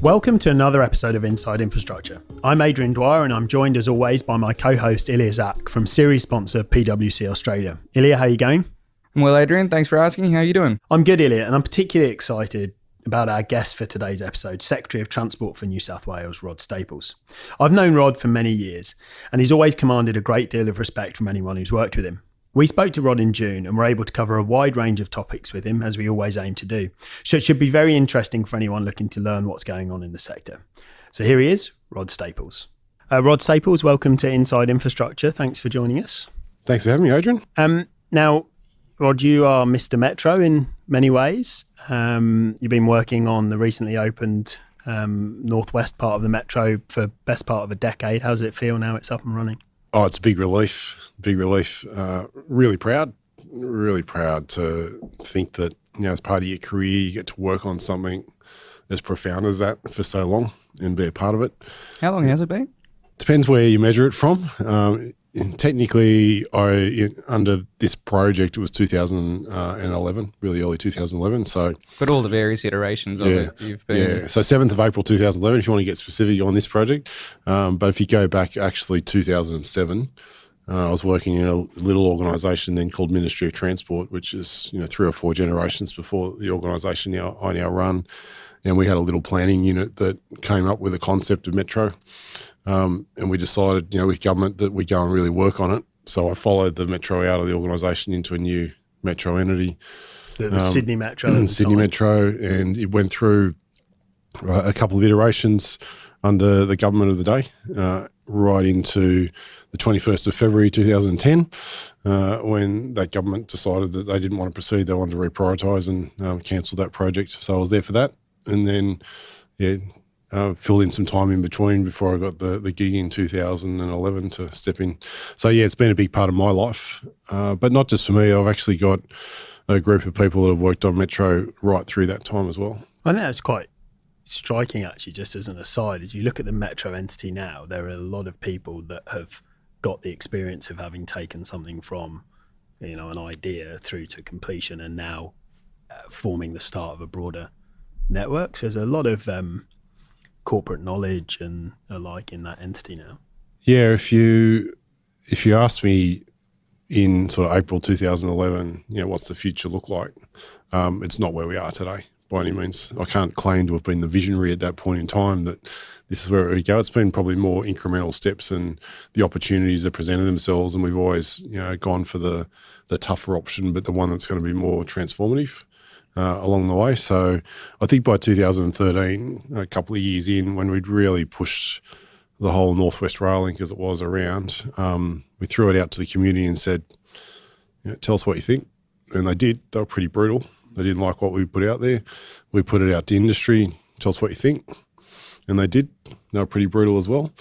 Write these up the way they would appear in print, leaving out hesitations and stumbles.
Welcome to another episode of Inside Infrastructure. I'm Adrian Dwyer and I'm joined as always by my co-host Ilya Zak from series sponsor PwC Australia. Ilya, how are you going? Well, Adrian, thanks for asking. How are you doing? I'm good, Ilya, and I'm particularly excited about our guest for today's episode, Secretary of Transport for New South Wales, Rod Staples. I've known Rod for many years and he's always commanded a great deal of respect from anyone who's worked with him. We spoke to Rod in June and were able to cover a wide range of topics with him, as we always aim to do. So it should be very interesting for anyone looking to learn what's going on in the sector. So here he is, Rod Staples. Rod Staples, welcome to Inside Infrastructure. Thanks for joining us. Thanks for having me, Adrian. Now, Rod, you are Mr. Metro in many ways. You've been working on the recently opened northwest part of the Metro for the best part of a decade. How does it feel now it's up and running? Oh, it's a big relief. Really proud to think that, as part of your career, you get to work on something as profound as that for so long and be a part of it. How long has it been? Depends where you measure it from. Technically, under this project, it was 2011, really early 2011. So, but all the various iterations of it, you've been. Yeah, so 7th of April 2011, if you want to get specific on this project. But if you go back, actually 2007, I was working in a little organisation then called Ministry of Transport, which is 3 or 4 generations before the organisation I now run. And we had a little planning unit that came up with a concept of Metro. And we decided, with government, that we'd go and really work on it. So I followed the Metro out of the organisation into a new Metro entity. The Sydney Metro. Sydney Metro, and it went through a couple of iterations under the government of the day, right into the 21st of February 2010, when that government decided that they didn't want to proceed. They wanted to reprioritise and cancel that project. So I was there for that. And then, filled in some time in between before I got the gig in 2011 to step in. So, it's been a big part of my life. But not just for me. I've actually got a group of people that have worked on Metro right through that time as well. I think that's quite striking, actually, just as an aside. As you look at the Metro entity now, there are a lot of people that have got the experience of having taken something from, an idea through to completion and now forming the start of a broader network. So there's a lot of corporate knowledge and alike in that entity now. Yeah, if you asked me in sort of April 2011, what's the future look like? It's not where we are today by any means. I can't claim to have been the visionary at that point in time that this is where we go. It's been probably more incremental steps and the opportunities that presented themselves, and we've always gone for the tougher option, but the one that's going to be more transformative along the way. So I think by 2013, a couple of years in, when we'd really pushed the whole Northwest Rail Link as it was around, we threw it out to the community and said, tell us what you think. And they did. They were pretty brutal. They didn't like what we put out there. We put it out to industry, tell us what you think. And they did. They were pretty brutal as well.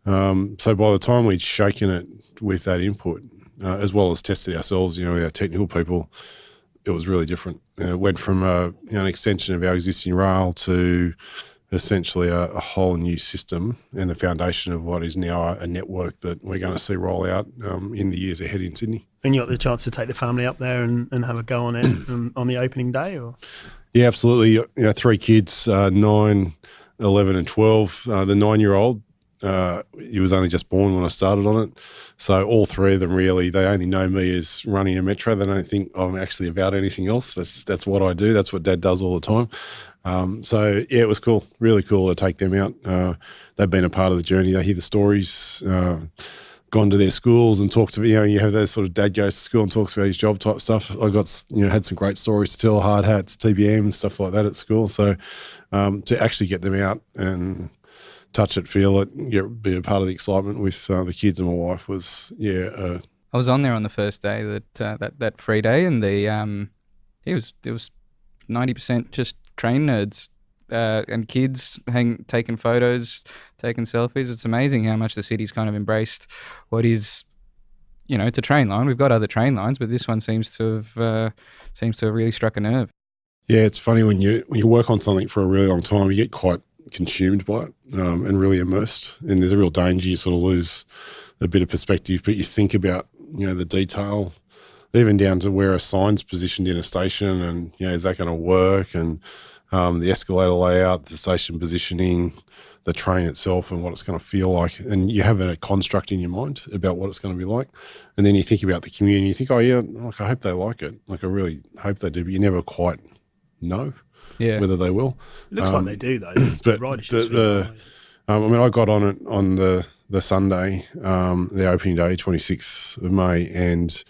So by the time we'd shaken it with that input, as well as tested ourselves, with our technical people, it was really different. It went from an extension of our existing rail to essentially a whole new system and the foundation of what is now a network that we're going to see roll out in the years ahead in Sydney. And you got the chance to take the family up there and have a go on it on the opening day? Or? Yeah, absolutely. 3 kids, 9, 11 and 12. The 9-year-old, he was only just born when I started on it. So all 3 of them really, they only know me as running a Metro. They don't think I'm actually about anything else. That's what I do. That's what Dad does all the time. So it was cool, really cool to take them out. They've been a part of the journey. They hear the stories, gone to their schools and talked to, you have that sort of dad goes to school and talks about his job type stuff. I got, had some great stories to tell, hard hats, TBM and stuff like that at school. So to actually get them out and touch it, feel it, be a part of the excitement with the kids and my wife was, I was on there on the first day, that free day, and it was 90% just train nerds and kids taking photos, taking selfies. It's amazing how much the city's kind of embraced what is, it's a train line. We've got other train lines, but this one seems to have really struck a nerve. Yeah, it's funny when you work on something for a really long time, you get quite consumed by it and really immersed, and there's a real danger you sort of lose a bit of perspective, but you think about the detail, even down to where a sign's positioned in a station and is that going to work, and the escalator layout, the station positioning, the train itself and what it's going to feel like. And you have a construct in your mind about what it's going to be like. And then you think about the community, you think, oh yeah, like I hope they like it. Like I really hope they do, but you never quite know whether they will. Looks like they do though. But I mean, I got on it on the Sunday, the opening day, 26th of May, and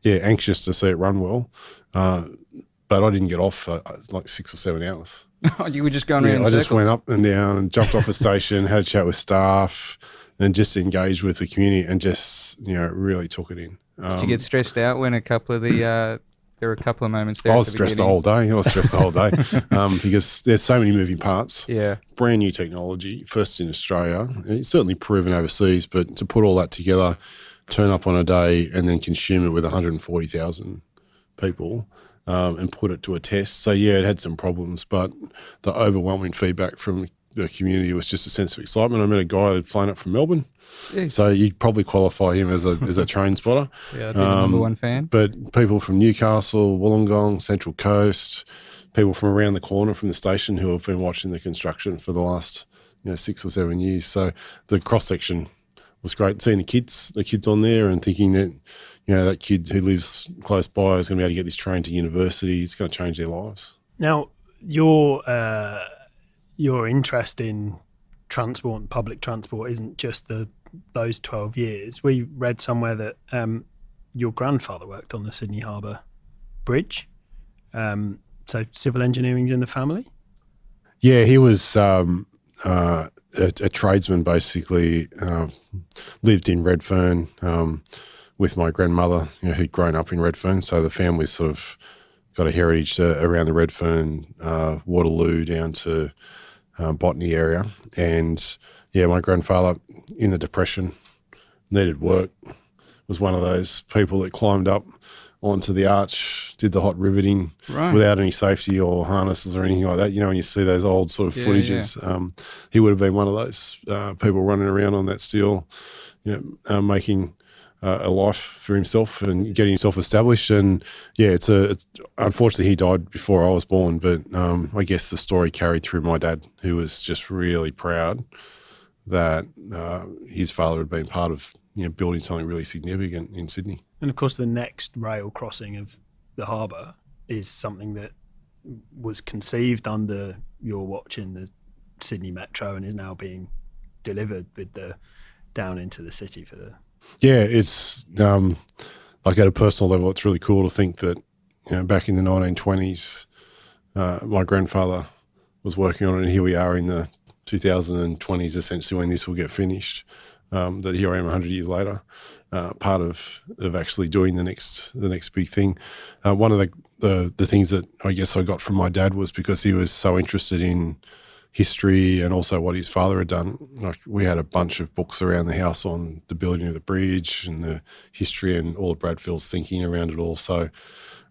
yeah, anxious to see it run well. But I didn't get off for like 6 or 7 hours. You were just going around in I circles? just went up and down and jumped off the station, had a chat with staff, and just engaged with the community and just, really took it in. Did you get stressed out when a couple of there were a couple of moments there? I was stressed the whole day. Because there's so many moving parts. Yeah. Brand new technology, first in Australia. It's certainly proven overseas, but to put all that together, turn up on a day and then consume it with 140,000 people and put it to a test. So, yeah, it had some problems, but the overwhelming feedback from the community was just a sense of excitement. I met a guy who'd flown up from Melbourne. Yeah. So you'd probably qualify him as a train spotter. Yeah, I'd be the number one fan. But people from Newcastle, Wollongong, Central Coast, people from around the corner from the station who have been watching the construction for the last 6 or 7 years. So the cross-section was great. Seeing the kids on there and thinking that, that kid who lives close by is going to be able to get this train to university. It's going to change their lives. Now, your interest in transport and public transport isn't just those 12 years. We read somewhere that your grandfather worked on the Sydney Harbour Bridge. So civil engineering's in the family? Yeah, he was a tradesman basically, lived in Redfern with my grandmother who'd grown up in Redfern. So the family's sort of got a heritage around the Redfern, Waterloo down to Botany area. And yeah, my grandfather in the Depression needed work, was one of those people that climbed up onto the arch, did the hot riveting without any safety or harnesses or anything like that. When you see those old sort of footages, he would have been one of those people running around on that steel, making a life for himself and getting himself established. And yeah, it's unfortunately he died before I was born, but I guess the story carried through my dad, who was just really proud that his father had been part of building something really significant in Sydney. And of course the next rail crossing of the harbour is something that was conceived under your watch in the Sydney Metro and is now being delivered with the down into the city for the... Yeah, it's like at a personal level, it's really cool to think that back in the 1920s, my grandfather was working on it, and here we are in the 2020s, essentially when this will get finished. That here I am 100 years later, part of actually doing the next big thing. One of the things that I guess I got from my dad was because he was so interested in history and also what his father had done. Like we had a bunch of books around the house on the building of the bridge and the history and all of Bradfield's thinking around it all. So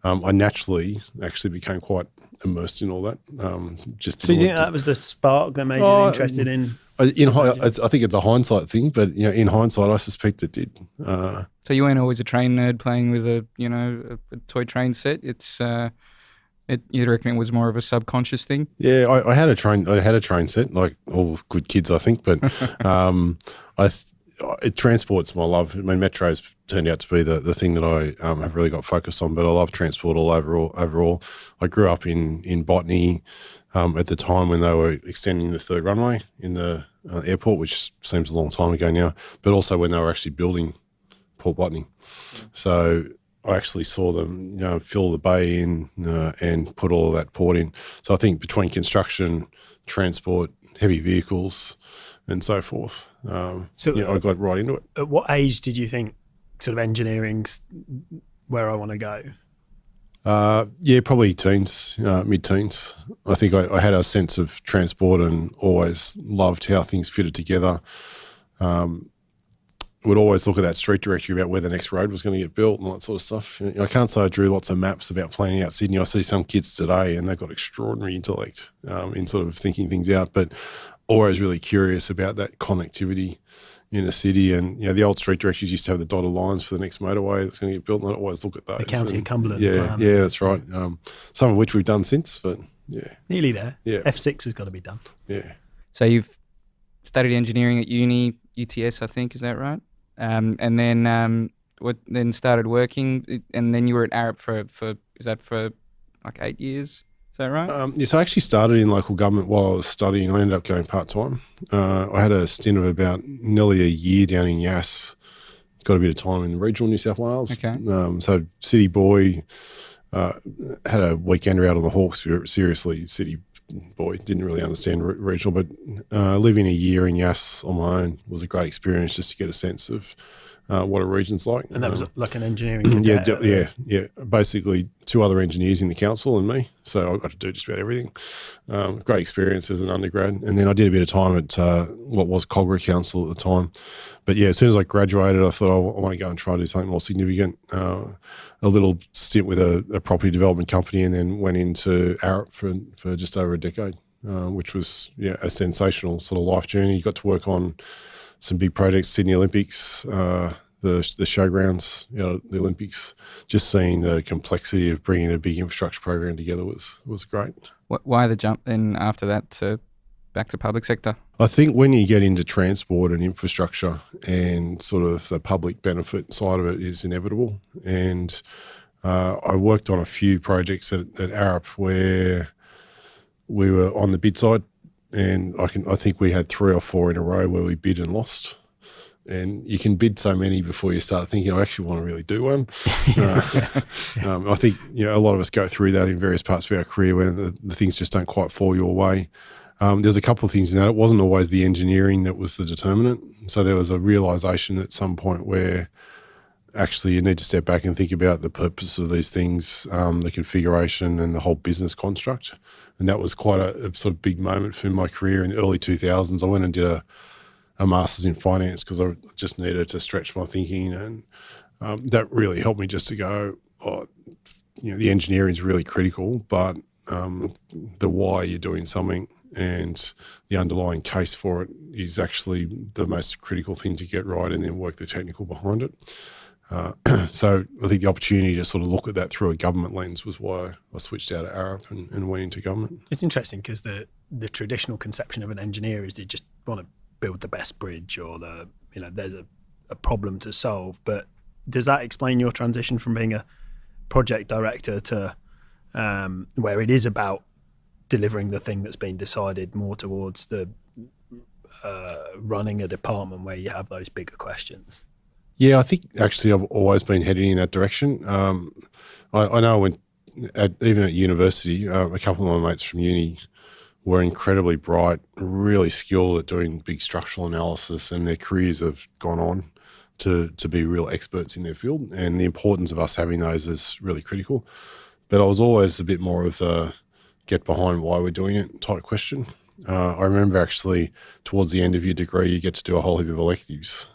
I naturally actually became quite immersed in all that. So you think that was the spark that made you interested in? I think it's a hindsight thing, but in hindsight, I suspect it did. So you weren't always a train nerd playing with a toy train set. You reckon it was more of a subconscious thing? Yeah, I had a train set, like all good kids, I think. But transport's my love. I mean, Metro's turned out to be the thing that I have really got focused on. But I love transport overall. I grew up in Botany at the time when they were extending the third runway in the airport, which seems a long time ago now. But also when they were actually building Port Botany. So I actually saw them, fill the bay in and put all of that port in. So I think between construction, transport, heavy vehicles, and so forth, I got right into it. At what age did you think sort of engineering's where I want to go? Probably teens, mid-teens. I think I had a sense of transport and always loved how things fitted together. Would always look at that street directory about where the next road was going to get built and all that sort of stuff. I can't say I drew lots of maps about planning out Sydney. I see some kids today and they've got extraordinary intellect in sort of thinking things out, but always really curious about that connectivity in a city. And the old street directories used to have the dotted lines for the next motorway that's going to get built, and I'd always look at those. The County of Cumberland plan. Yeah, that's right. Some of which we've done since, but Yeah. Nearly there. Yeah. F6 has got to be done. Yeah. So you've studied engineering at uni, UTS, I think, is that right? And then then started working, and then you were at Arup for like 8 years? Is that right? Yes, I actually started in local government while I was studying. I ended up going part-time. I had a stint of about nearly a year down in Yass. Got a bit of time in regional New South Wales. Okay. So city boy, had a weekender out on the Hawks. Seriously, city boy, didn't really understand regional, but living a year in Yass on my own was a great experience just to get a sense of what a region's like. And that was like an engineering cadet. Yeah. Basically, 2 other engineers in the council and me. So I got to do just about everything. Great experience as an undergrad. And then I did a bit of time at what was Cogra Council at the time. But yeah, as soon as I graduated, I thought I want to go and try to do something more significant. A little stint with a property development company, and then went into Arup for just over a decade, which was a sensational sort of life journey. You got to work on some big projects, Sydney Olympics, the showgrounds, the Olympics. Just seeing the complexity of bringing a big infrastructure program together was great. Why the jump then after that back to public sector? I think when you get into transport and infrastructure, and sort of the public benefit side of it is inevitable. And I worked on a few projects at Arup where we were on the bid side, and I think we had 3 or 4 in a row where we bid and lost. And you can bid so many before you start thinking, I actually want to really do one. I think a lot of us go through that in various parts of our career when the things just don't quite fall your way. There's a couple of things in that. It wasn't always the engineering that was the determinant. So there was a realisation at some point where actually you need to step back and think about the purpose of these things, the configuration and the whole business construct. And that was quite a sort of big moment for my career in the early 2000s. I went and did a master's in finance because I just needed to stretch my thinking, and that really helped me just to go, the engineering is really critical, but the why you're doing something and the underlying case for it is actually the most critical thing to get right, and then work the technical behind it. So I think the opportunity to sort of look at that through a government lens was why I switched out of Arup and went into government. It's interesting because the traditional conception of an engineer is they just want to build the best bridge, or there's a problem to solve. But does that explain your transition from being a project director to where it is about delivering the thing that's been decided, more towards the running a department where you have those bigger questions? Yeah, I think actually I've always been heading in that direction. I know even at university, a couple of my mates from uni were incredibly bright, really skilled at doing big structural analysis, and their careers have gone on to be real experts in their field. And the importance of us having those is really critical. But I was always a bit more of the get behind why we're doing it type question. I remember actually towards the end of your degree, you get to do a whole heap of electives.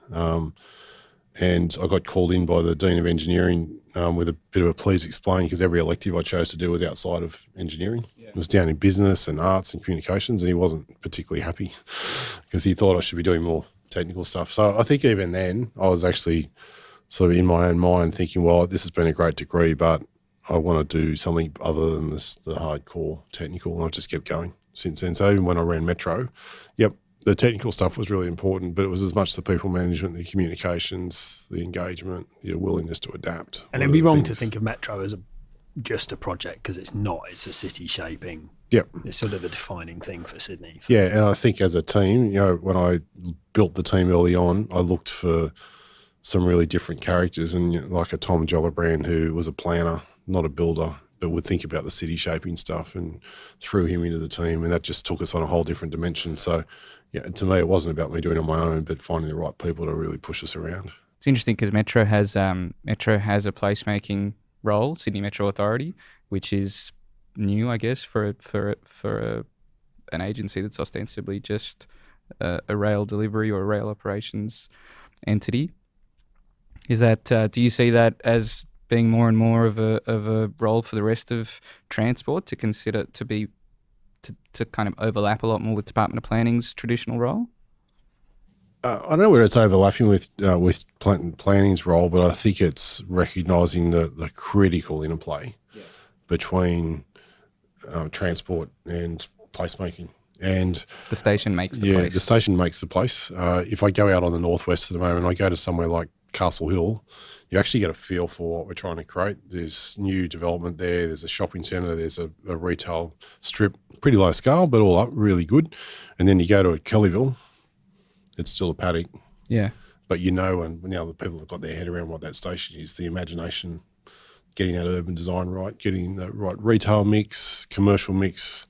And I got called in by the Dean of Engineering with a bit of a please explain, because every elective I chose to do was outside of engineering. Yeah. It was down in business and arts and communications, and he wasn't particularly happy because he thought I should be doing more technical stuff. So I think even then I was actually sort of in my own mind thinking, well, this has been a great degree, but I want to do something other than the hardcore technical, and I've just kept going since then. So even when I ran Metro, the technical stuff was really important, but it was as much the people management, the communications, the engagement, the willingness to adapt. And it'd be wrong to think of Metro as just a project, because it's not. It's a city shaping. Yep. It's sort of a defining thing for Sydney. Yeah, and I think as a team, when I built the team early on, I looked for some really different characters, and like a Tom Jollibrand, who was a planner, not a builder, but would think about the city shaping stuff, and threw him into the team, and that just took us on a whole different dimension. So to me, it wasn't about me doing it on my own, but finding the right people to really push us around. It's interesting because Metro has a placemaking role, Sydney Metro Authority, which is new, I guess, for an agency that's ostensibly just a rail delivery or a rail operations entity. Is that do you see that as being more and more of a role for the rest of transport to consider to kind of overlap a lot more with Department of Planning's traditional role? I don't know whether it's overlapping with planning's role, but I think it's recognising the critical interplay between transport and placemaking. And The station makes the place. the station makes the place. If I go out on the northwest at the moment, I go to somewhere like Castle Hill, you actually get a feel for what we're trying to create. There's new development there. There's a shopping centre. There's a retail strip, pretty low scale, but all up really good. And then you go to Kellyville, it's still a paddock. Yeah. But you know, and now the people have got their head around what that station is, the imagination, getting that urban design right, getting the right retail mix, commercial mix,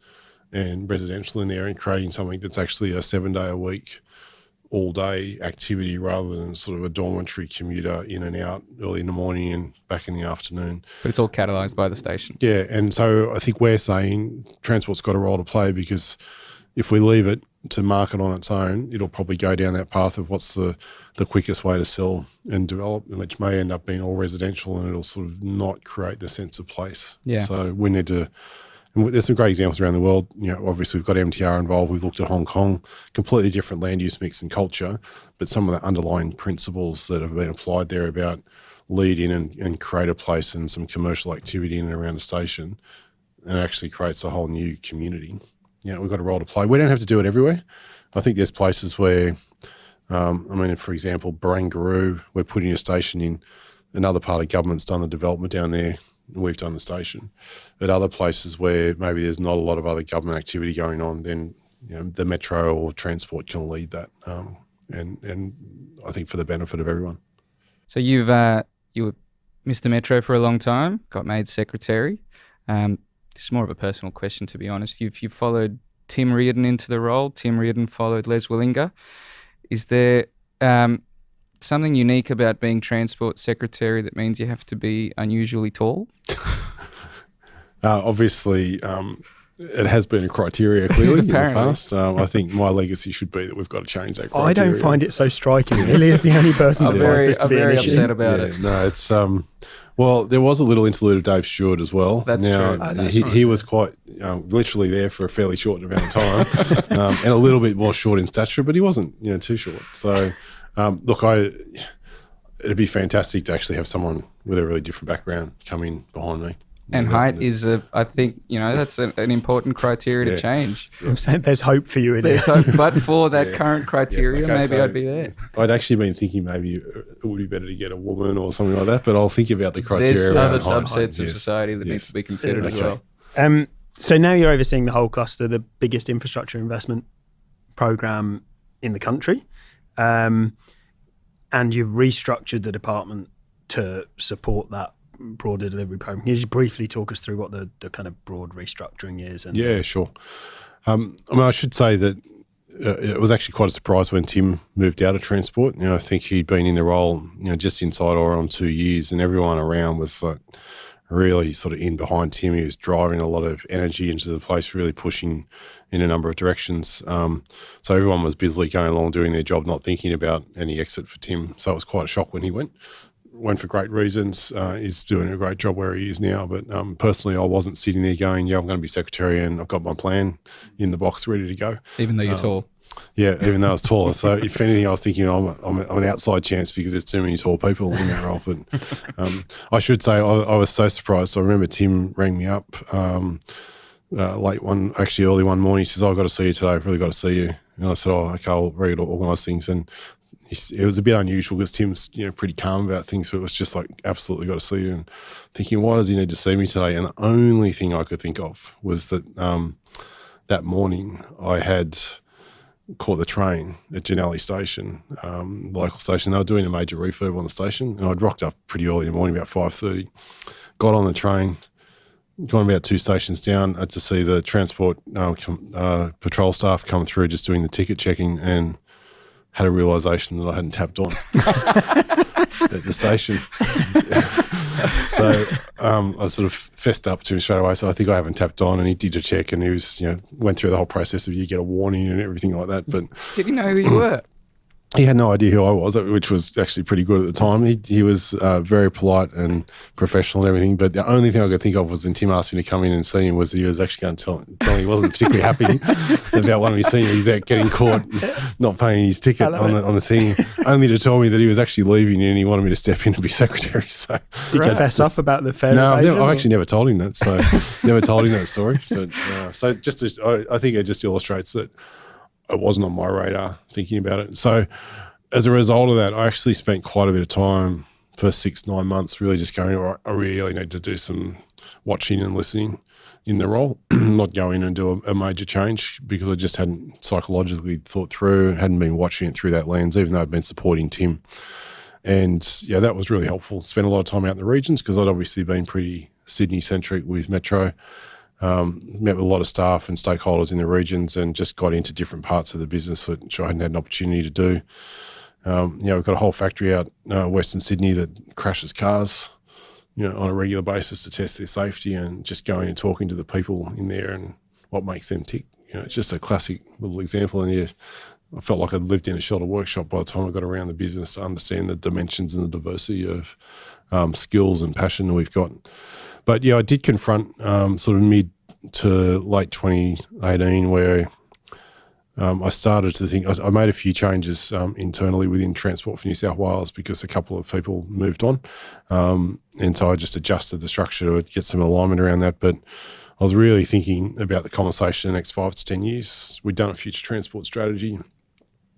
and residential in there, and creating something that's actually a 7-day-a-week, all-day activity rather than sort of a dormitory commuter in and out early in the morning and back in the afternoon. But it's all catalysed by the station. Yeah, and so I think we're saying transport's got a role to play, because if we leave it to market on its own, it'll probably go down that path of what's the quickest way to sell and develop, which may end up being all residential, and it'll sort of not create the sense of place. Yeah. So we need to, and there's some great examples around the world. You know, obviously we've got MTR involved. We've looked at Hong Kong, completely different land use mix and culture, but some of the underlying principles that have been applied there about lead in and create a place and some commercial activity in and around the station, and it actually creates a whole new community. You know, we've got a role to play. We don't have to do it everywhere. I think there's places where, for example, Barangaroo, we're putting a station in. Another part of government's done the development down there, and we've done the station. At other places where maybe there's not a lot of other government activity going on, then the metro or transport can lead that, and I think for the benefit of everyone. So you were Mr. Metro for a long time, got made secretary. It's more of a personal question, to be honest. You've followed Tim Reardon into the role. Tim Reardon followed Les Willinger. Is there something unique about being Transport Secretary that means you have to be unusually tall? Obviously, it has been a criteria clearly in the past. I think my legacy should be that we've got to change that criteria. I don't find it so striking. Ilya's the only person that finds this to be an issue. I'm very upset about it. No, it's well, there was a little interlude of Dave Stewart as well. That's true. He was quite literally there for a fairly short amount of time, and a little bit more short in stature, but he wasn't too short. So, look, it'd be fantastic to actually have someone with a really different background come in behind me. And height is, I think, that's an important criteria to change. I'm saying there's hope for you in it. But for that current criteria, maybe I'd be there. I'd actually been thinking maybe it would be better to get a woman or something like that, but I'll think about the criteria. There's other subsets of society that needs to be considered as well. So now you're overseeing the whole cluster, the biggest infrastructure investment program in the country, and you've restructured the department to support that broader delivery program. Can you just briefly talk us through what the kind of broad restructuring is? Yeah, sure. I should say that it was actually quite a surprise when Tim moved out of transport. I think he'd been in the role, just inside or on 2 years, and everyone around was like really sort of in behind Tim. He was driving a lot of energy into the place, really pushing in a number of directions. So everyone was busily going along doing their job, not thinking about any exit for Tim. So it was quite a shock when he went for great reasons. He's doing a great job where he is now. But personally, I wasn't sitting there going, I'm going to be secretary and I've got my plan in the box ready to go. Even though you're tall. Yeah, even though I was taller. So if anything, I was thinking I'm an outside chance because there's too many tall people in that role. But I should say I was so surprised. So I remember Tim rang me up early one morning. He says, I've got to see you today. I've really got to see you. And I said, okay, I'll ready to organise things. And it was a bit unusual because Tim's pretty calm about things, but it was just like, absolutely got to see you. And thinking, why does he need to see me today? And the only thing I could think of was that that morning I had caught the train at Janelli Station, the local station. They were doing a major refurb on the station, and I'd rocked up pretty early in the morning, about 5:30, got on the train, gone about 2 stations down to see the transport patrol staff come through just doing the ticket checking, and had a realisation that I hadn't tapped on at the station. So I sort of fessed up to him straight away. So I think I haven't tapped on, and he did a check, and he was, went through the whole process of you get a warning and everything like that. But did he know who you were? He had no idea who I was, which was actually pretty good at the time. He was very polite and professional and everything, but the only thing I could think of was when Tim asked me to come in and see him was he was actually going to tell me he wasn't particularly happy about one of his senior exec getting caught not paying his ticket on the thing, only to tell me that he was actually leaving and he wanted me to step in and be secretary. So did you fess up about the fair? No, I've actually never told him that. So never told him that story. But so I think it just illustrates that it wasn't on my radar thinking about it. So as a result of that, I actually spent quite a bit of time, first 6-9 months, really just going, all right, I really need to do some watching and listening in the role, not go in and do a major change, because I just hadn't psychologically thought through, hadn't been watching it through that lens, even though I'd been supporting Tim. And yeah, that was really helpful. Spent a lot of time out in the regions because I'd obviously been pretty Sydney-centric with Metro. Met with a lot of staff and stakeholders in the regions and just got into different parts of the business which I hadn't had an opportunity to do. We've got a whole factory out Western Sydney that crashes cars, on a regular basis to test their safety, and just going and talking to the people in there and what makes them tick. It's just a classic little example. And I felt like I'd lived in a shelter workshop by the time I got around the business to understand the dimensions and the diversity of skills and passion we've got. But yeah, I did confront sort of mid to late 2018 where I started to think, I made a few changes internally within Transport for New South Wales because a couple of people moved on. And so I just adjusted the structure to get some alignment around that. But I was really thinking about the conversation in the next 5 to 10 years. We'd done a future transport strategy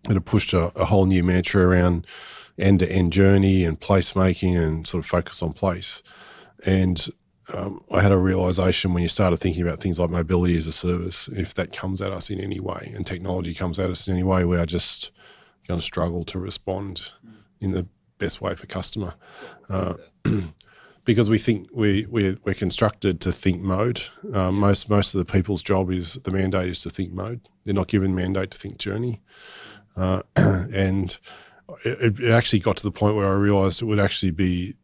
that had pushed a whole new mantra around end-to-end journey and placemaking and sort of focus on place. And I had a realisation when you started thinking about things like mobility as a service, if that comes at us in any way and technology comes at us in any way, we are just going to struggle to respond in the best way for customer. Because we think we're constructed to think mode. Most of the people's job is, the mandate is to think mode. They're not given mandate to think journey. And it actually got to the point where I realised it would actually be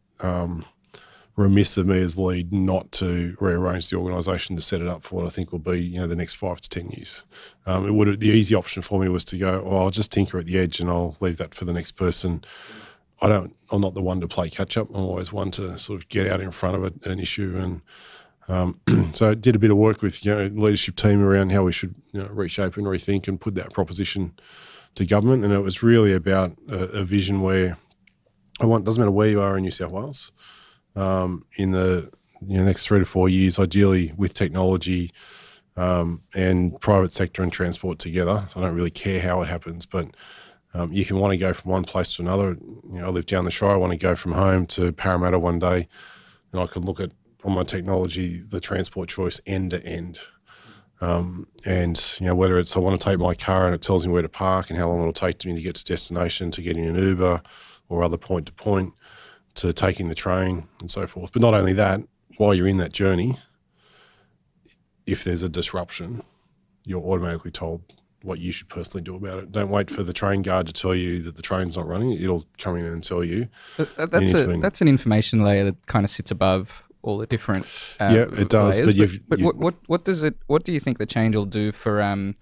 remiss of me as lead not to rearrange the organisation to set it up for what I think will be, the next 5 to 10 years. The easy option for me was to go, I'll just tinker at the edge and I'll leave that for the next person. I'm not the one to play catch up. I'm always one to sort of get out in front of an issue. And so I did a bit of work with leadership team around how we should reshape and rethink and put that proposition to government. And it was really about a vision where doesn't matter where you are in New South Wales, in the next 3 to 4 years, ideally with technology and private sector and transport together. I don't really care how it happens, but you can want to go from one place to another. I live down the Shire. I want to go from home to Parramatta one day, and I can look at on my technology the transport choice end to end. Whether it's I want to take my car and it tells me where to park and how long it'll take me to get to destination, to getting an Uber or other point to point, to taking the train and so forth. But not only that, while you're in that journey, if there's a disruption, you're automatically told what you should personally do about it. Don't wait for the train guard to tell you that the train's not running. It'll come in and tell you. That's an information layer that kind of sits above all the different it does. Layers. But what do you think the change will do for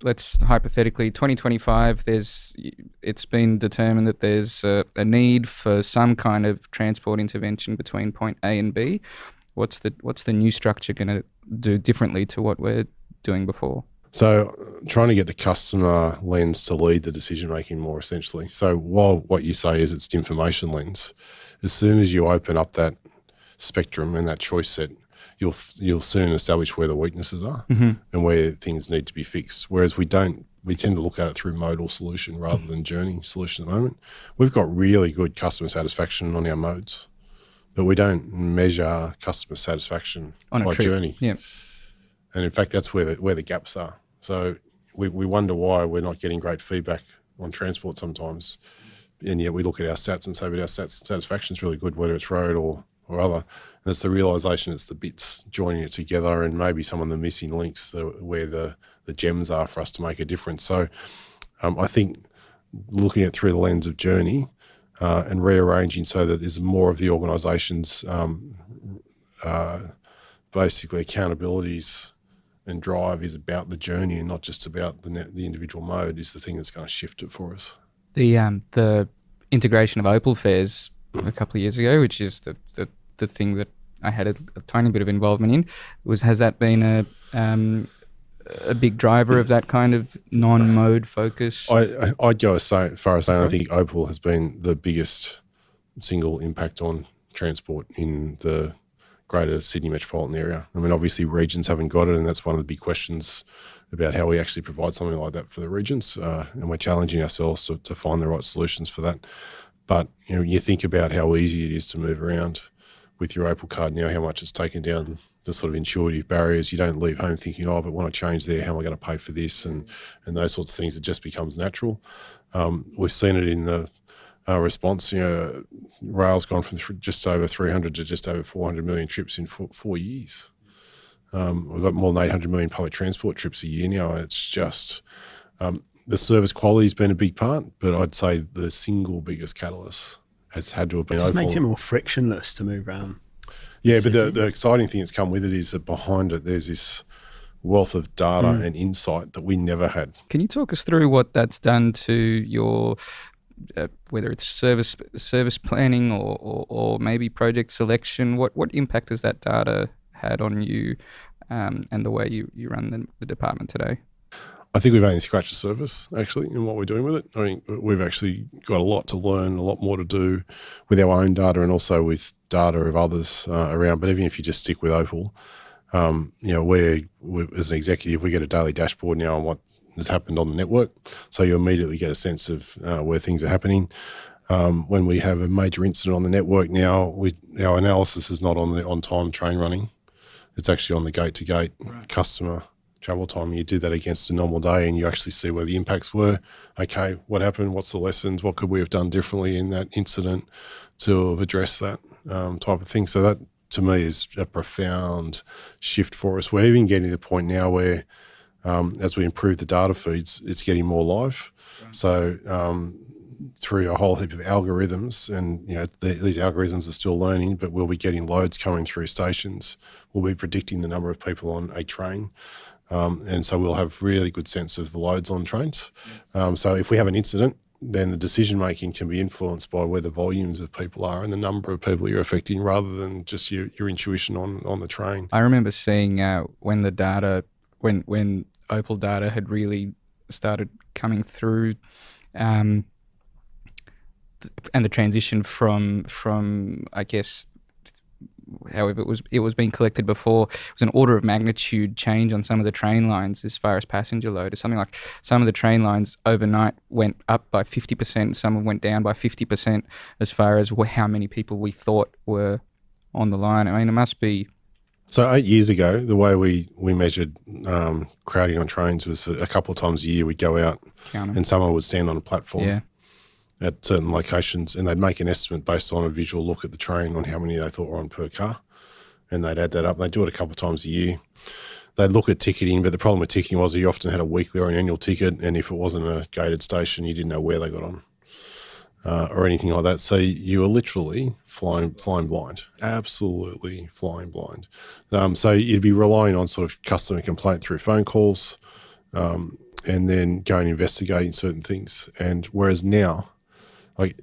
let's hypothetically 2025, it's been determined that there's a need for some kind of transport intervention between point A and B. What's the new structure going to do differently to what we're doing before? So trying to get the customer lens to lead the decision making more essentially. So while what you say is it's the information lens, as soon as you open up that spectrum and that choice set, you'll soon establish where the weaknesses are and where things need to be fixed. Whereas we tend to look at it through modal solution rather than journey solution at the moment. We've got really good customer satisfaction on our modes, but we don't measure customer satisfaction by journey. Yeah. And in fact, that's where the gaps are. So we wonder why we're not getting great feedback on transport sometimes. And yet we look at our stats and say, but our satisfaction is really good, whether it's road or other. And it's the realisation it's the bits joining it together and maybe some of the missing links where the gems are for us to make a difference. So I think looking at it through the lens of journey and rearranging so that there's more of the organisation's basically accountabilities and drive is about the journey and not just about the individual mode is the thing that's going to shift it for us. The integration of Opal fares a couple of years ago, which is the thing that I had a tiny bit of involvement in, has that been a big driver of that kind of non-mode focus? I'd go as far as saying I think Opal has been the biggest single impact on transport in the greater Sydney metropolitan area. I mean, obviously regions haven't got it, and that's one of the big questions about how we actually provide something like that for the regions, and we're challenging ourselves to find the right solutions for that. But you think about how easy it is to move around with your Opal card now, how much it's taken down the sort of intuitive barriers. You don't leave home thinking, but when I change there, how am I going to pay for this, and those sorts of things. It just becomes natural. We've seen it in the response. Rail's gone from just over 300 to just over 400 million trips in 4 years. We've got more than 800 million public transport trips a year now. It's just the service quality has been a big part, but I'd say the single biggest catalyst has had to have been Opal. It just makes it more frictionless to move around. Yeah, but the exciting thing that's come with it is that behind it there's this wealth of data and insight that we never had. Can you talk us through what that's done to your whether it's service planning or maybe project selection? What impact has that data had on you and the way you run the department today? I think we've only scratched the surface, actually, in what we're doing with it. I mean, we've actually got a lot to learn, a lot more to do with our own data and also with data of others around. But even if you just stick with Opal, we as an executive, we get a daily dashboard now on what has happened on the network. So you immediately get a sense of where things are happening. When we have a major incident on the network now, our analysis is not on the on-time train running. It's actually on the gate-to-gate customer travel time. You do that against a normal day and you actually see where the impacts were. Okay, what happened? What's the lessons? What could we have done differently in that incident to have addressed that type of thing? So that, to me, is a profound shift for us. We're even getting to the point now where as we improve the data feeds, it's getting more live. Right. So through a whole heap of algorithms, and these algorithms are still learning, but we'll be getting loads coming through stations. We'll be predicting the number of people on a train. And so we'll have really good sense of the loads on trains. Yes. So if we have an incident, then the decision making can be influenced by where the volumes of people are and the number of people you're affecting, rather than just your intuition on the train. I remember seeing when the data, when Opal data had really started coming through, and the transition from I guess, however it was being collected before, it was an order of magnitude change on some of the train lines as far as passenger load. It's something like some of the train lines overnight went up by 50%, some went down by 50% as far as how many people we thought were on the line. I mean, it must be. So 8 years ago, the way we measured crowding on trains was a couple of times a year we'd go out and someone would stand on a platform at certain locations, and they'd make an estimate based on a visual look at the train on how many they thought were on per car, and they'd add that up. They'd do it a couple of times a year. They'd look at ticketing, but the problem with ticketing was you often had a weekly or an annual ticket, and if it wasn't a gated station, you didn't know where they got on or anything like that. So you were literally flying blind, absolutely flying blind. So you'd be relying on sort of customer complaint through phone calls and then going investigating certain things. And whereas now, like,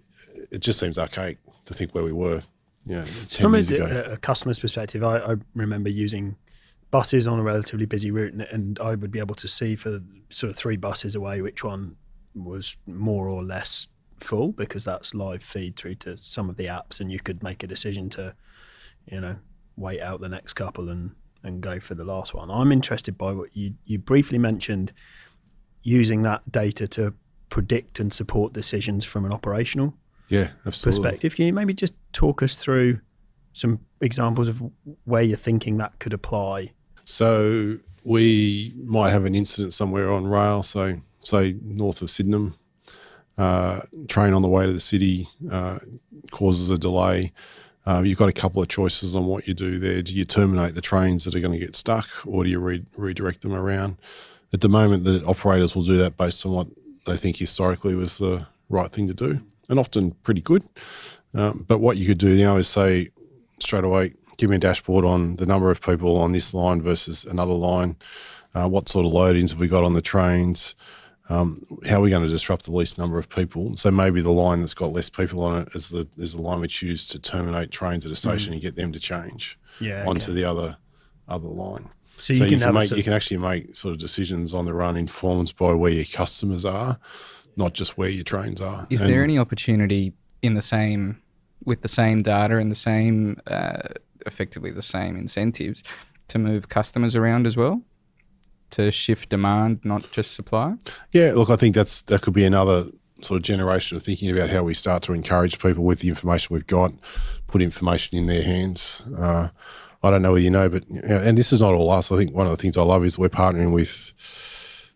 it just seems archaic to think where we were 10 years ago. From a customer's perspective, I remember using buses on a relatively busy route, and I would be able to see for sort of 3 buses away which one was more or less full, because that's live feed through to some of the apps, and you could make a decision to wait out the next couple and go for the last one. I'm interested by what you briefly mentioned, using that data to predict and support decisions from an operational perspective. Can you maybe just talk us through some examples of where you're thinking that could apply? So we might have an incident somewhere on rail, so say north of Sydenham, train on the way to the city causes a delay. You've got a couple of choices on what you do there. Do you terminate the trains that are going to get stuck, or do you redirect them around? At the moment, the operators will do that based on what they think historically was the right thing to do, and often pretty good. But what you could do now is say straight away, give me a dashboard on the number of people on this line versus another line. What sort of loadings have we got on the trains? How are we going to disrupt the least number of people? So maybe the line that's got less people on it is the line we choose to terminate trains at a station and get them to change onto the other line. So you can actually make sort of decisions on the run informed by where your customers are, not just where your trains are. Is there any opportunity with the same data and the same, effectively the same incentives, to move customers around as well, to shift demand, not just supply? Yeah, look, I think that could be another sort of generation of thinking about how we start to encourage people with the information we've got, put information in their hands. I don't know whether you know, but and this is not all us. I think one of the things I love is we're partnering with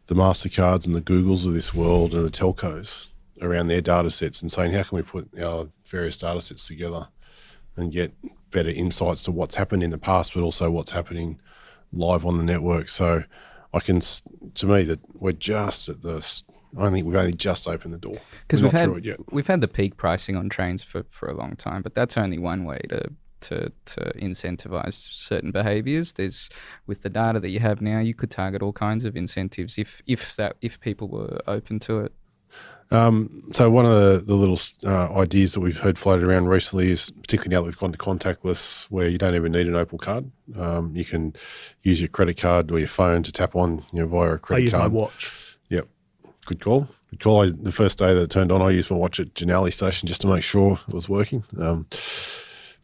the MasterCards and the Googles of this world and the telcos around their data sets and saying, how can we put our various data sets together and get better insights to what's happened in the past, but also what's happening live on the network. So to me, that we're just at I think we've only just opened the door. Because we've had the peak pricing on trains for a long time, but that's only one way to incentivize certain behaviours. With the data that you have now, you could target all kinds of incentives if people were open to it. So one of the little ideas that we've heard floated around recently is, particularly now that we've gone to contactless, where you don't even need an Opal card. You can use your credit card or your phone to tap on via a credit card. I use my watch. Yep. Good call. The first day that it turned on, I used my watch at Janali Station just to make sure it was working.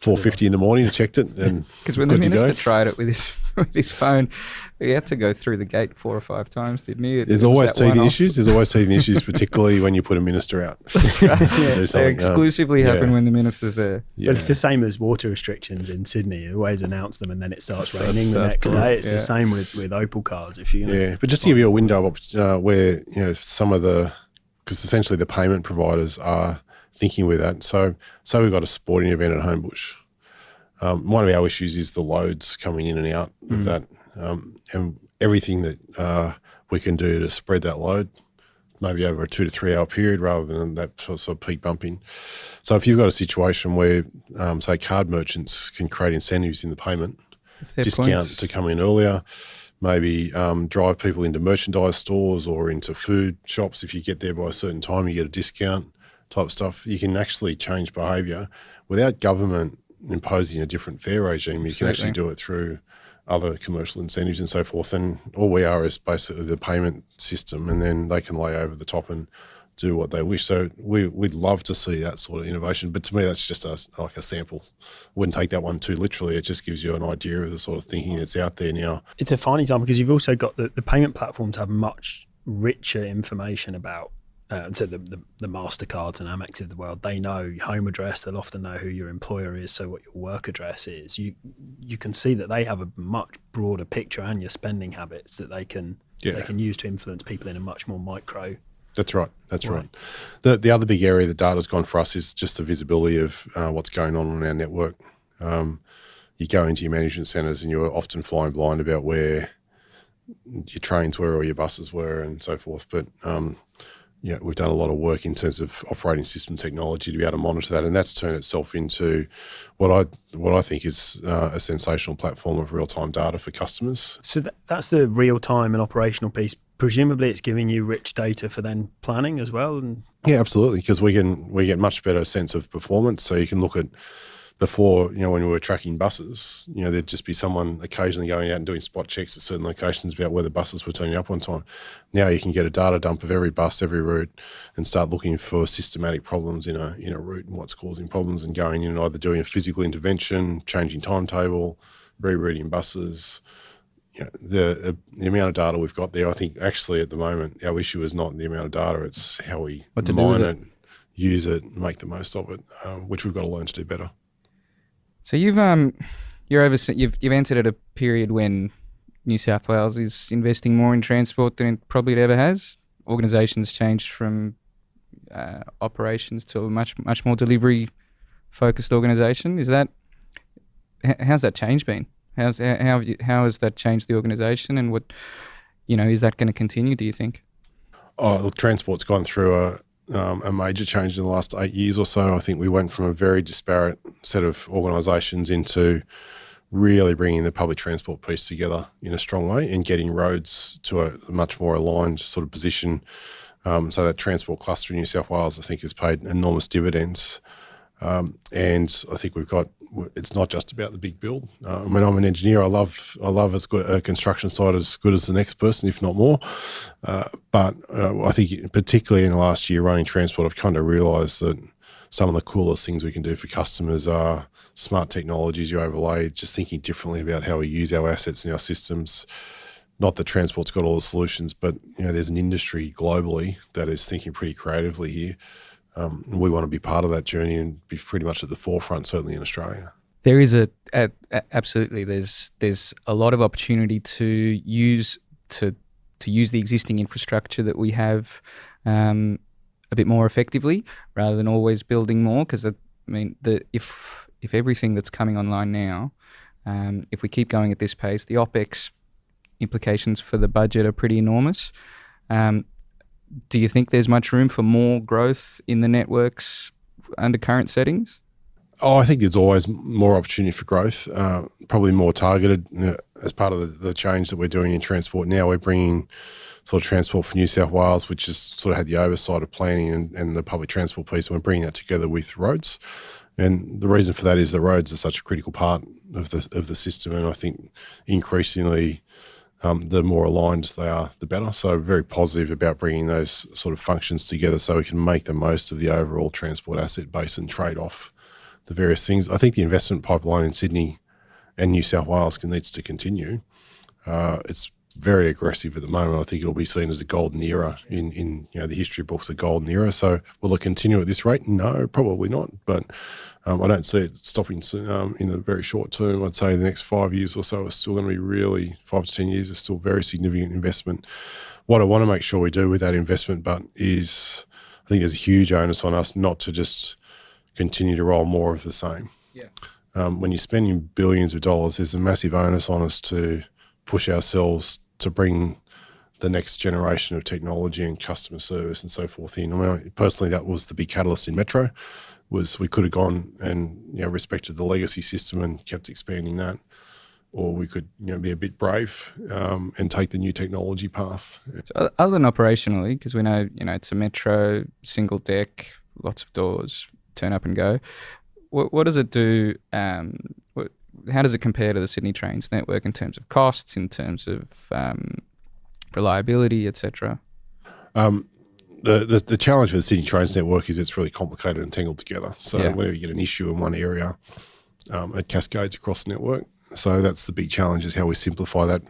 4:50 in the morning, I checked it. Because when the minister tried it with his phone, he had to go through the gate 4 or 5 times, didn't he? There's always teething issues. There's always teething issues, particularly when you put a minister out. They exclusively happen when the minister's there. Yeah. But it's the same as water restrictions in Sydney. You always announce them and then it starts raining the next day. It's the same with Opal cards. But just to give you a window where some of because essentially the payment providers are thinking with that. So we've got a sporting event at Homebush. One of our issues is the loads coming in and out of that, and everything that we can do to spread that load, maybe over a 2 to 3 hour period rather than that sort of peak bumping. So if you've got a situation where, say, card merchants can create incentives in the payment, discount to come in earlier, maybe drive people into merchandise stores or into food shops. If you get there by a certain time, you get a discount type stuff. You can actually change behaviour without government imposing a different fare regime. You can actually do it through other commercial incentives and so forth. And all we are is basically the payment system, and then they can lay over the top and do what they wish. So we'd love to see that sort of innovation. But to me, that's just like a sample. Wouldn't take that one too literally. It just gives you an idea of the sort of thinking that's out there now. It's a fine example because you've also got the payment platforms have much richer information about so the MasterCards and Amex of the world, they know your home address. They'll often know who your employer is, so what your work address is. You can see that they have a much broader picture and your spending habits that they can use to influence people in a much more micro. That's right. The other big area that data's gone for us is just the visibility of what's going on our network. You go into your management centres and you're often flying blind about where your trains were or your buses were and so forth. But we've done a lot of work in terms of operating system technology to be able to monitor that, and that's turned itself into what I think is a sensational platform of real-time data for customers. So that's the real-time and operational piece. Presumably it's giving you rich data for then planning as well? Yeah, absolutely, because we get much better sense of performance. So you can look at before, when we were tracking buses, there'd just be someone occasionally going out and doing spot checks at certain locations about whether buses were turning up on time. Now you can get a data dump of every bus, every route, and start looking for systematic problems in a route and what's causing problems, and going in and either doing a physical intervention, changing timetable, rerouting buses. The amount of data we've got there, I think actually at the moment our issue is not the amount of data, it's how we mine it, use it, make the most of it, which we've got to learn to do better. So you've entered at a period when New South Wales is investing more in transport than it probably ever has. Organisations changed from operations to a much more delivery focused organisation. How's that change been? How has that changed the organisation, and what is that going to continue, do you think? Oh, look, transport's gone through a major change in the last 8 years or so. I think we went from a very disparate set of organisations into really bringing the public transport piece together in a strong way and getting roads to a much more aligned sort of position. So that transport cluster in New South Wales, I think, has paid enormous dividends. And I think it's not just about the big build. I mean, I'm an engineer. I love as good a construction site as good as the next person, if not more. But I think particularly in the last year running transport, I've come to realise that some of the coolest things we can do for customers are smart technologies you overlay, just thinking differently about how we use our assets and our systems. Not that transport's got all the solutions, but there's an industry globally that is thinking pretty creatively here. We want to be part of that journey and be pretty much at the forefront, certainly in Australia. There is absolutely. There's a lot of opportunity to use the existing infrastructure that we have a bit more effectively, rather than always building more. Because if everything that's coming online now, if we keep going at this pace, the OPEX implications for the budget are pretty enormous. Do you think there's much room for more growth in the networks under current settings? Oh, I think there's always more opportunity for growth, probably more targeted. As part of the change that we're doing in transport now, we're bringing sort of Transport for New South Wales, which has sort of had the oversight of planning and the public transport piece, and we're bringing that together with roads. And the reason for that is the roads are such a critical part of the system, and I think increasingly the more aligned they are, the better. So very positive about bringing those sort of functions together so we can make the most of the overall transport asset base and trade off the various things. I think the investment pipeline in Sydney and New South Wales needs to continue. It's very aggressive at the moment. I think it'll be seen as a golden era in the history books, a golden era. So will it continue at this rate? No, probably not. But I don't see it stopping in the very short term. I'd say the next 5 years or so is still going to be really 5 to 10 years is still very significant investment. What I want to make sure we do with that investment, but is I think there's a huge onus on us not to just continue to roll more of the same. Yeah. When you're spending billions of dollars, there's a massive onus on us to push ourselves to bring the next generation of technology and customer service and so forth in. I mean, personally, that was the big catalyst in Metro, was we could have gone and respected the legacy system and kept expanding that, or we could be a bit brave and take the new technology path. So other than operationally, because we know it's a Metro, single deck, lots of doors, turn up and go. What does it do? How does it compare to the Sydney Trains network in terms of costs, in terms of reliability, etc.? The challenge with the Sydney Trains network is it's really complicated and tangled together. So whenever you get an issue in one area, it cascades across the network. So that's the big challenge, is how we simplify that.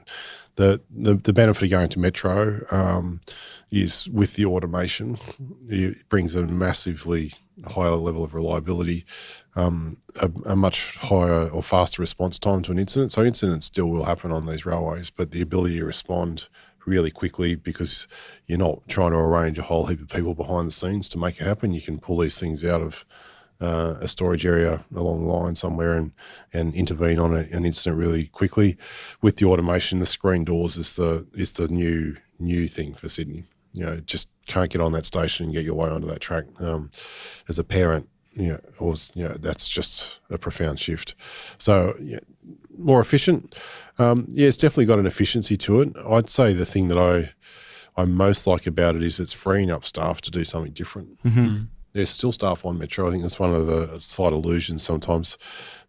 The benefit of going to Metro is with the automation, it brings a massively higher level of reliability, a much higher or faster response time to an incident. So incidents still will happen on these railways, but the ability to respond really quickly, because you're not trying to arrange a whole heap of people behind the scenes to make it happen. You can pull these things out of a storage area along the line somewhere and intervene on an incident really quickly. With the automation, the screen doors is the new thing for Sydney. Just can't get on that station and get your way onto that track. As a parent, that's just a profound shift. So more efficient. It's definitely got an efficiency to it. I'd say the thing that I most like about it is it's freeing up staff to do something different. Mm-hmm. There's still staff on Metro. I think that's one of the slight illusions sometimes.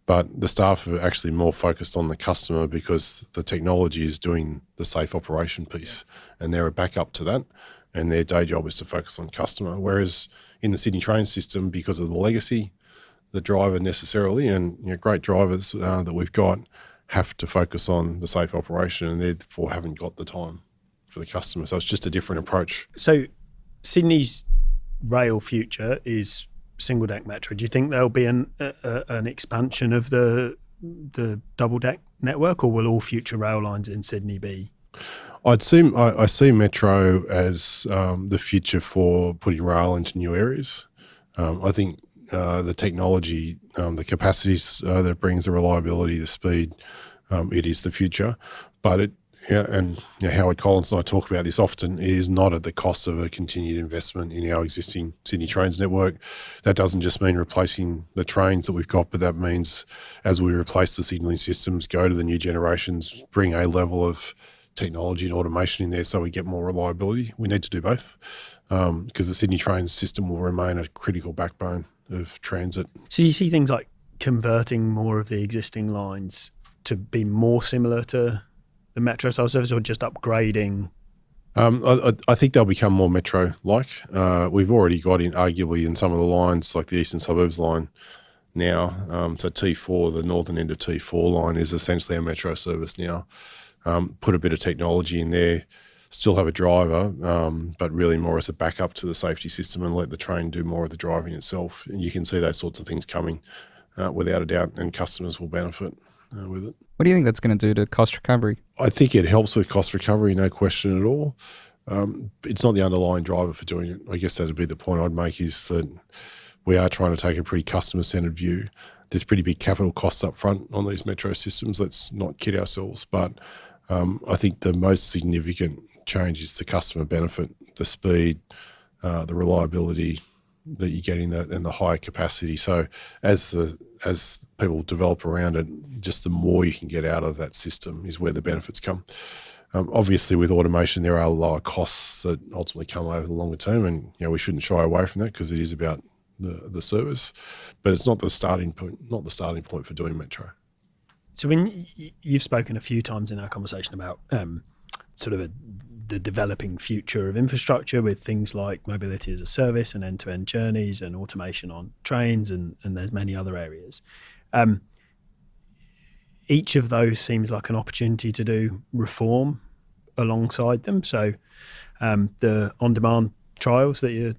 But the staff are actually more focused on the customer because the technology is doing the safe operation piece, and they're a backup to that, and their day job is to focus on customer. Whereas in the Sydney train system, because of the legacy, the driver necessarily, and great drivers that we've got, have to focus on the safe operation and therefore haven't got the time for the customer. So it's just a different approach. So Sydney's rail future is single deck Metro. Do you think there'll be an expansion of the double deck network, or will all future rail lines in Sydney be? I see Metro as the future for putting rail into new areas. I think the technology, the capacities that it brings, the reliability, the speed, it is the future. But Howard Collins and I talk about this often. It is not at the cost of a continued investment in our existing Sydney Trains network. That doesn't just mean replacing the trains that we've got, but that means as we replace the signalling systems, go to the new generations, bring a level of technology and automation in there so we get more reliability. We need to do both because the Sydney Trains system will remain a critical backbone of transit. So you see things like converting more of the existing lines to be more similar to the metro style service, or just upgrading? I think they'll become more metro-like. We've already got arguably in some of the lines, like the Eastern Suburbs line now. So T4, the northern end of T4 line is essentially a metro service now. Put a bit of technology in there, still have a driver, but really more as a backup to the safety system and let the train do more of the driving itself. And you can see those sorts of things coming without a doubt, and customers will benefit with it. What do you think that's going to do to cost recovery? I think it helps with cost recovery, no question at all. It's not the underlying driver for doing it. I guess that would be the point I'd make, is that we are trying to take a pretty customer-centred view. There's pretty big capital costs up front on these metro systems. Let's not kid ourselves. But I think the most significant change is the customer benefit, the speed, the reliability that you get in that, and the high capacity. So as people develop around it, just the more you can get out of that system is where the benefits come. Obviously, with automation, there are lower costs that ultimately come over the longer term, and we shouldn't shy away from that because it is about the service, but it's not the starting point for doing metro. So when you've spoken a few times in our conversation about sort of the developing future of infrastructure with things like mobility as a service and end-to-end journeys and automation on trains, and there's many other areas. Each of those seems like an opportunity to do reform alongside them. So the on-demand trials that you're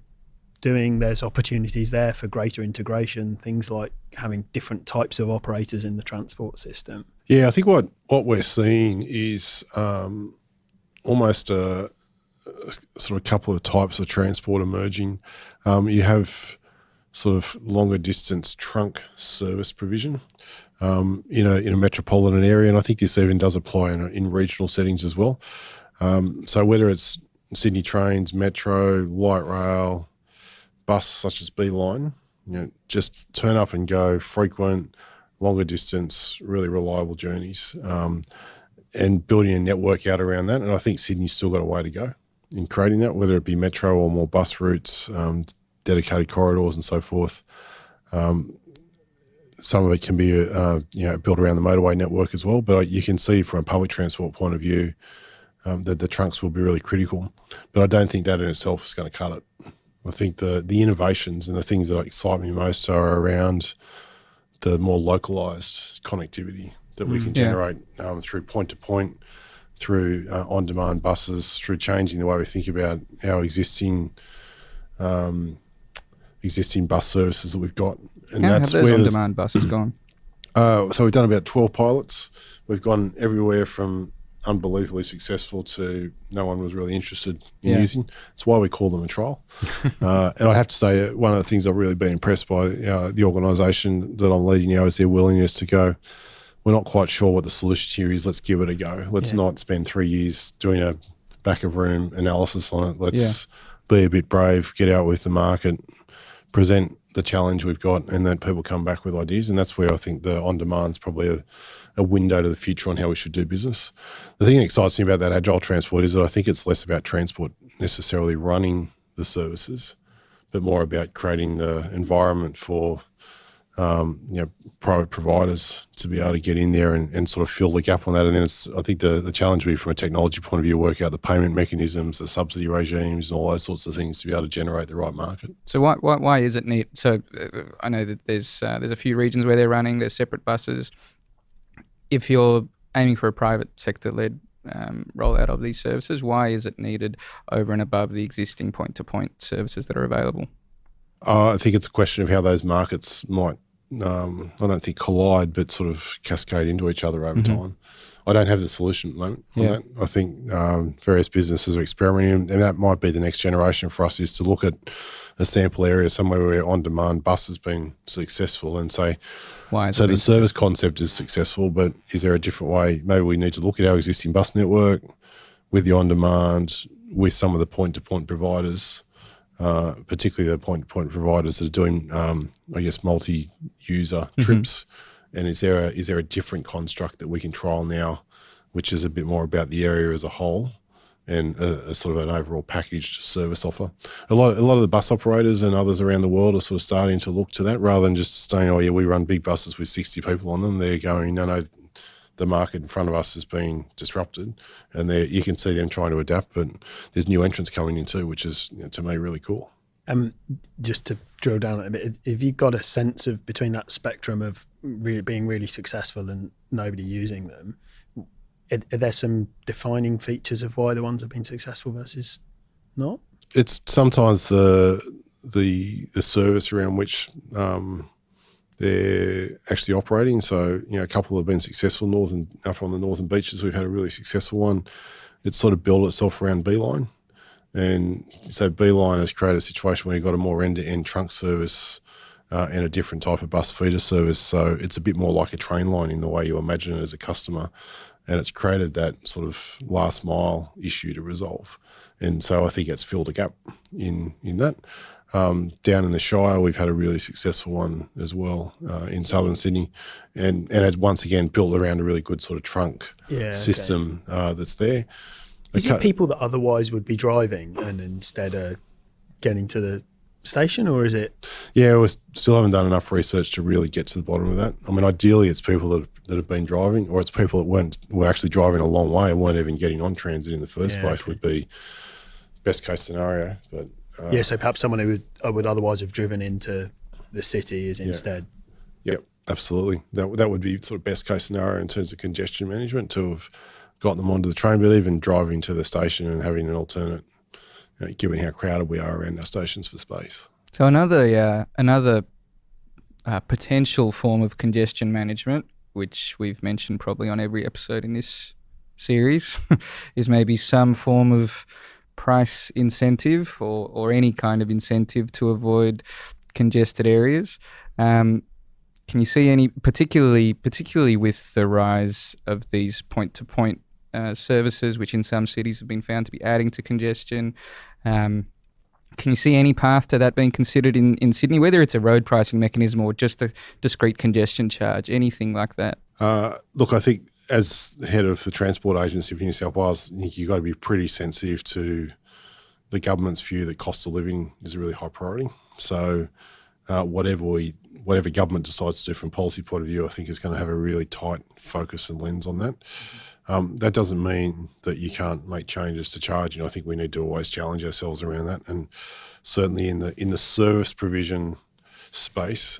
doing, there's opportunities there for greater integration, things like having different types of operators in the transport system. Yeah, I think what we're seeing is almost a sort of couple of types of transport emerging. You have sort of longer distance trunk service provision in a metropolitan area, and I think this even does apply in regional settings as well. So whether it's Sydney Trains, Metro, Light Rail, bus such as B-Line, just turn up and go, frequent, longer distance, really reliable journeys, and building a network out around that. And I think Sydney's still got a way to go in creating that, whether it be metro or more bus routes, dedicated corridors and so forth. Some of it can be built around the motorway network as well, but you can see from a public transport point of view that the trunks will be really critical. But I don't think that in itself is going to cut it. I think the innovations and the things that excite me most are around the more localised connectivity that we can generate through point-to-point, through on-demand buses, through changing the way we think about our existing bus services that we've got. And How that's have those where on-demand buses gone? So we've done about 12 pilots. We've gone everywhere from unbelievably successful to no one was really interested in using. It's why we call them a trial. And I have to say, one of the things I've really been impressed by the organisation that I'm leading now is their willingness to go, we're not quite sure what the solution here is, let's give it a go. Let's not spend 3 years doing a back of room analysis on it. Let's be a bit brave, get out with the market, present the challenge we've got, and then people come back with ideas. And that's where I think the on-demand's probably a window to the future on how we should do business. The thing that excites me about that agile transport is that I think it's less about transport necessarily running the services, but more about creating the environment for private providers to be able to get in there and sort of fill the gap on that. And then I think the challenge will be from a technology point of view, work out the payment mechanisms, the subsidy regimes, and all those sorts of things to be able to generate the right market. So why is it neat? So I know that there's a few regions where they're running, there's separate buses. If you're aiming for a private sector-led rollout of these services, why is it needed over and above the existing point-to-point services that are available? I think it's a question of how those markets might, I don't think collide, but sort of cascade into each other over time. I don't have the solution at the moment on Yeah. that. I think various businesses are experimenting, and that might be the next generation for us, is to look at a sample area somewhere where on-demand bus has been successful and say, Why is so it the been service concept is successful, but is there a different way? Maybe we need to look at our existing bus network with the on-demand, with some of the point-to-point providers, particularly the point-to-point providers that are doing, multi-user trips. And is there a different construct that we can trial now, which is a bit more about the area as a whole and a sort of an overall packaged service offer? A lot of the bus operators and others around the world are sort of starting to look to that rather than just saying, oh yeah, we run big buses with 60 people on them. They're going, no, the market in front of us is being disrupted, and you can see them trying to adapt, but there's new entrants coming in too, which is, to me, really cool. Just to drill down a bit, have you got a sense of between that spectrum of being really successful and nobody using them, are there some defining features of why the ones have been successful versus not? It's sometimes the service around which they're actually operating. So, a couple have been successful up on the northern beaches. We've had a really successful one. It's sort of built itself around Beeline. And so Beeline has created a situation where you've got a more end-to-end trunk service and a different type of bus feeder service. So it's a bit more like a train line in the way you imagine it as a customer. And it's created that sort of last mile issue to resolve. And so I think it's filled a gap in that. Down in the Shire, we've had a really successful one as well in southern Sydney. And it's once again built around a really good sort of trunk system that's there. Is it people that otherwise would be driving and instead are getting to the station, or is it? Yeah, we still haven't done enough research to really get to the bottom of that. I mean, ideally, it's people that have been driving, or it's people that were actually driving a long way and weren't even getting on transit in the first place. Would be best case scenario. But so perhaps someone who would otherwise have driven into the city is instead. Yep, absolutely. That would be sort of best case scenario in terms of congestion management, to have got them onto the train, but even driving to the station and having an alternate, given how crowded we are around our stations for space. So another potential form of congestion management, which we've mentioned probably on every episode in this series, is maybe some form of price incentive or any kind of incentive to avoid congested areas. Can you see any, particularly with the rise of these point-to-point services, which in some cities have been found to be adding to congestion? Can you see any path to that being considered in Sydney, whether it's a road pricing mechanism or just a discrete congestion charge, anything like that? Look, I think as head of the Transport Agency for New South Wales, I think you've got to be pretty sensitive to the government's view that cost of living is a really high priority. So whatever government decides to do from a policy point of view, I think is going to have a really tight focus and lens on that. That doesn't mean that you can't make changes to charge. I think we need to always challenge ourselves around that. And certainly in the service provision space,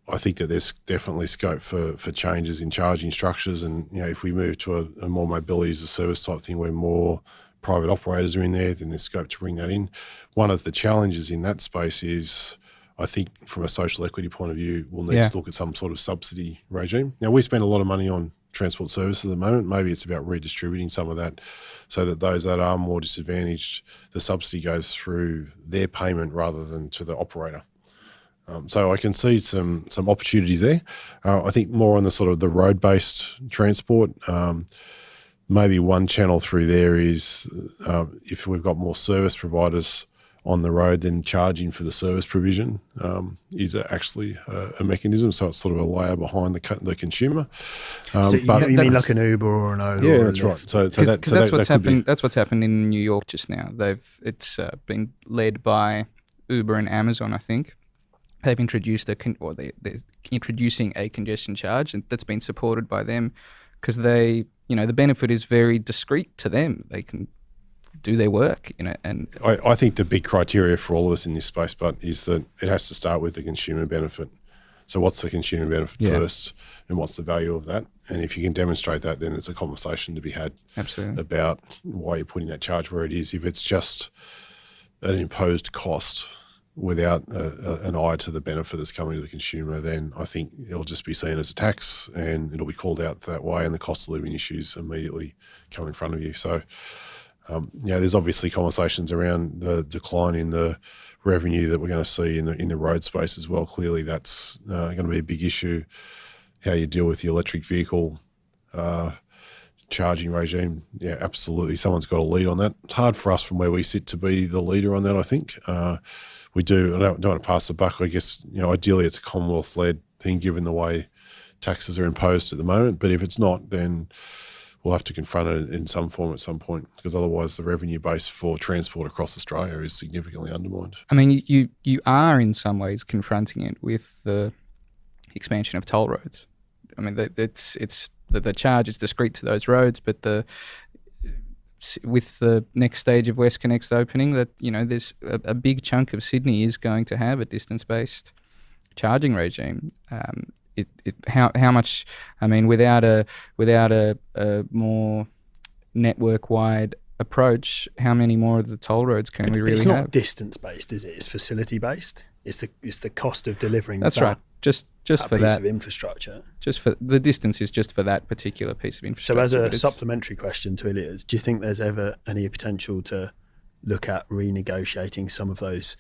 I think that there's definitely scope for changes in charging structures. And if we move to a more mobility as a service type thing where more private operators are in there, then there's scope to bring that in. One of the challenges in that space is, I think from a social equity point of view, we'll need to look at some sort of subsidy regime. Now, we spend a lot of money on transport services at the moment. Maybe it's about redistributing some of that so that those that are more disadvantaged, the subsidy goes through their payment rather than to the operator. So I can see some opportunities there. I think more on the sort of the road-based transport, maybe one channel through there is if we've got more service providers on the road, then charging for the service provision is actually a mechanism. So it's sort of a layer behind the consumer. So you mean like an Uber or an Ola? Yeah, that's right. So that's what's happened. That's what's happened in New York just now. It's been led by Uber and Amazon, I think. They've introduced they're introducing a congestion charge, and that's been supported by them because the benefit is very discreet to them. They can do their work, and I think the big criteria for all of us in this space, but is that it has to start with the consumer benefit. So what's the consumer benefit first, and what's the value of that? And if you can demonstrate that, then it's a conversation to be had about why you're putting that charge where it is. If it's just an imposed cost, without an eye to the benefit that's coming to the consumer, then I think it'll just be seen as a tax and it'll be called out that way, and the cost of living issues immediately come in front of you. So, there's obviously conversations around the decline in the revenue that we're going to see in the road space as well. Clearly, that's going to be a big issue. How you deal with the electric vehicle charging regime, absolutely. Someone's got to lead on that. It's hard for us from where we sit to be the leader on that, I think. We do. I don't want to pass the buck. I guess, ideally it's a Commonwealth-led thing given the way taxes are imposed at the moment. But if it's not, then we'll have to confront it in some form at some point, because otherwise the revenue base for transport across Australia is significantly undermined. I mean, you are in some ways confronting it with the expansion of toll roads. I mean, it's the charge is discrete to those roads, but with the next stage of WestConnect's opening, that there's a big chunk of Sydney is going to have a distance-based charging regime. How much? I mean, without a more network-wide approach, how many more of the toll roads can we really have? It's not distance-based, is it? It's facility-based. It's the cost of delivering. That's right. Just for piece that of infrastructure. Just for the distance is just for that particular piece of infrastructure. So, as a supplementary question to Ilya's, do you think there's ever any potential to look at renegotiating some of those,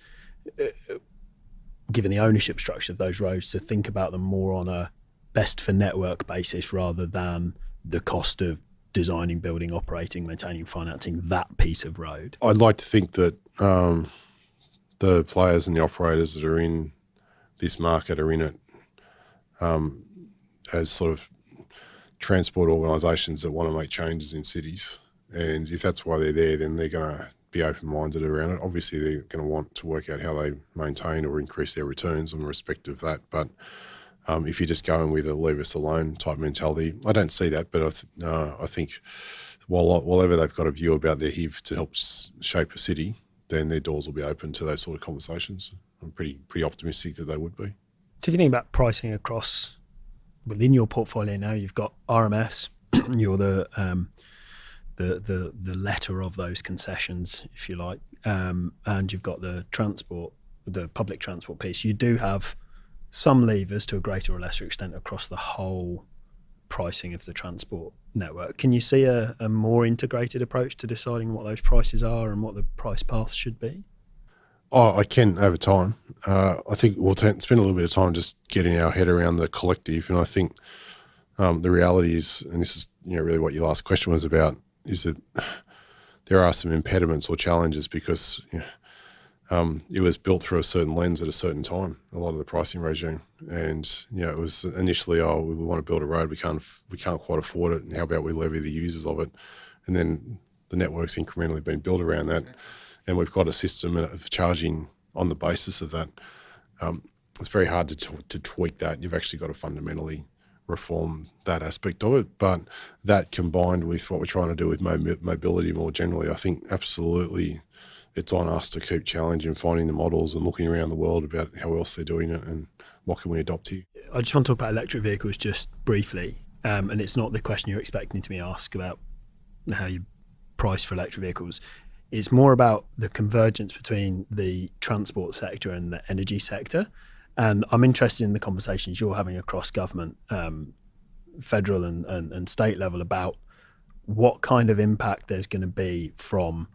given the ownership structure of those roads, to think about them more on a best for network basis rather than the cost of designing, building, operating, maintaining, financing that piece of road? I'd like to think that the players and the operators that are in this market are in it as sort of transport organisations that want to make changes in cities. And if that's why they're there, then they're going to be open-minded around it. Obviously, they're going to want to work out how they maintain or increase their returns in respect of that. But if you're just going with a leave us alone type mentality, I don't see that. But I think whatever they've got a view about their HIV to help shape a city, then their doors will be open to those sort of conversations. I'm pretty optimistic that they would be. So if you think about pricing across within your portfolio now, you've got RMS, you're the letter of those concessions, if you like, and you've got the public transport piece. You do have some levers to a greater or lesser extent across the whole pricing of the transport network. Can you see a more integrated approach to deciding what those prices are and what the price paths should be? Oh, I can over time. I think we'll spend a little bit of time just getting our head around the collective. And I think the reality is, and this is really what your last question was about, is that there are some impediments or challenges because it was built through a certain lens at a certain time, a lot of the pricing regime. And it was initially, we want to build a road, we can't quite afford it, and how about we levy the users of it? And then the network's incrementally been built around that. And we've got a system of charging on the basis of that. It's very hard to tweak that. You've actually got to fundamentally reform that aspect of it. But that combined with what we're trying to do with mobility more generally, I think absolutely it's on us to keep challenging, finding the models and looking around the world about how else they're doing it and what can we adopt here. I just want to talk about electric vehicles just briefly. And it's not the question you're expecting to me ask about how you price for electric vehicles. It's more about the convergence between the transport sector and the energy sector. And I'm interested in the conversations you're having across government, federal and state level, about what kind of impact there's going to be from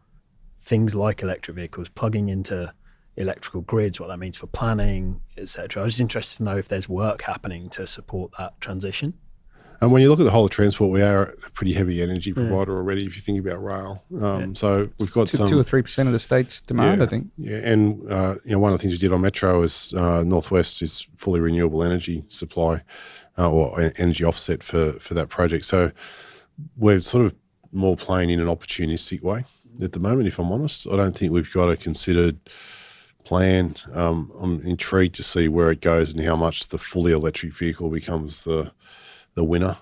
things like electric vehicles plugging into electrical grids, what that means for planning, etc. I was just interested to know if there's work happening to support that transition. And when you look at the whole of transport, we are a pretty heavy energy provider already, if you think about rail. So we've got 2 or 3% of the state's demand, I think. Yeah, and one of the things we did on Metro is Northwest is fully renewable energy supply or energy offset for that project. So we're sort of more playing in an opportunistic way at the moment, if I'm honest. I don't think we've got a considered plan. I'm intrigued to see where it goes and how much the fully electric vehicle becomes the winner.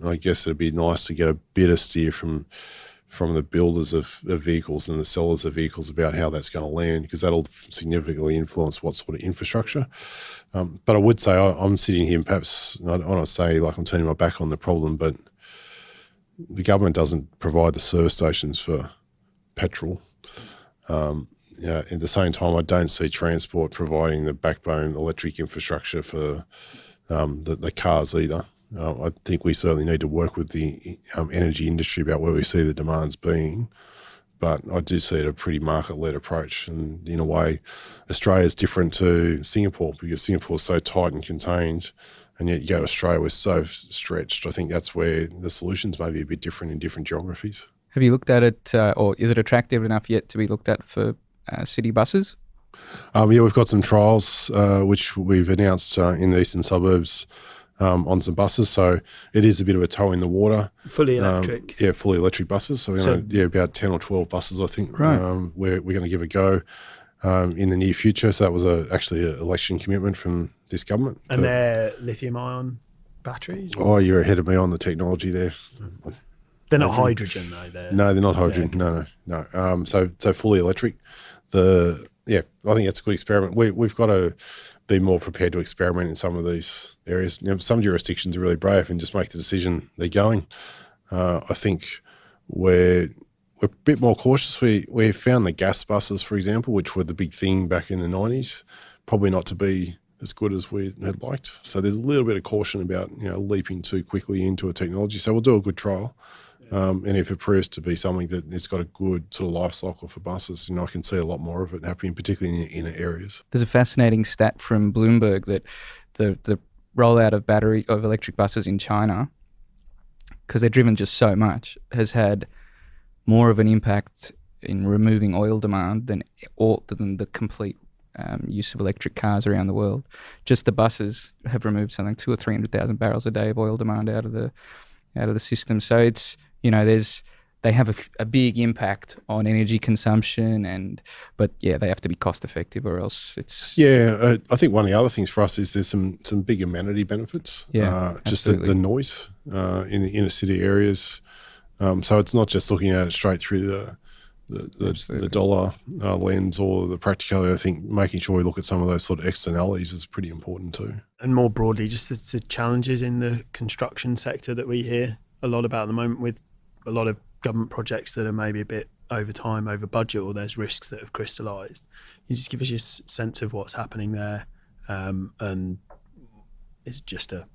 I guess it'd be nice to get a bit of steer from the builders of vehicles and the sellers of vehicles about how that's going to land, because that'll significantly influence what sort of infrastructure. But I would say I'm sitting here and perhaps, I don't want to say like I'm turning my back on the problem, but the government doesn't provide the service stations for petrol. at the same time, I don't see transport providing the backbone electric infrastructure for the cars either. I think we certainly need to work with the energy industry about where we see the demands being, but I do see it a pretty market-led approach. And in a way, Australia is different to Singapore because Singapore is so tight and contained, and yet you go to Australia, we're so stretched. I think that's where the solutions may be a bit different in different geographies. Have you looked at it, or is it attractive enough yet to be looked at for city buses? Yeah, we've got some trials which we've announced in the eastern suburbs on some buses. So it is a bit of a toe in the water. Fully electric. Fully electric buses. So we're going to, about 10 or 12 buses, I think, Right. we're going to give a go in the near future. So that was actually an election commitment from this government. And they're lithium-ion batteries? Oh, you're ahead of me on the technology there. They're not hydrogen, though. No, they're not hydrogen. Yeah. No. So fully electric. I think that's a good experiment. We've got to be more prepared to experiment in some of these areas. Some jurisdictions are really brave and just make the decision they're going. I think we're a bit more cautious. We found the gas buses, for example, which were the big thing back in the 90s, probably not to be as good as we had liked. So there's a little bit of caution about leaping too quickly into a technology. So we'll do a good trial. And if it proves to be something that it's got a good sort of life cycle for buses, I can see a lot more of it happening, particularly in inner areas. There's a fascinating stat from Bloomberg that the rollout of electric buses in China, because they're driven just so much, has had more of an impact in removing oil demand than the complete use of electric cars around the world. Just the buses have removed something 200,000 or 300,000 barrels a day of oil demand out of the system. So it's they have a big impact on energy consumption, but they have to be cost effective, or else it's I think one of the other things for us is there's some big amenity benefits. Just the noise in the inner city areas. So it's not just looking at it straight through the dollar lens or the practicality. I think making sure we look at some of those sort of externalities is pretty important too. And more broadly, just the challenges in the construction sector that we hear a lot about at the moment, with a lot of government projects that are maybe a bit over time, over budget, or there's risks that have crystallised. Can you just give us your sense of what's happening there? And is it a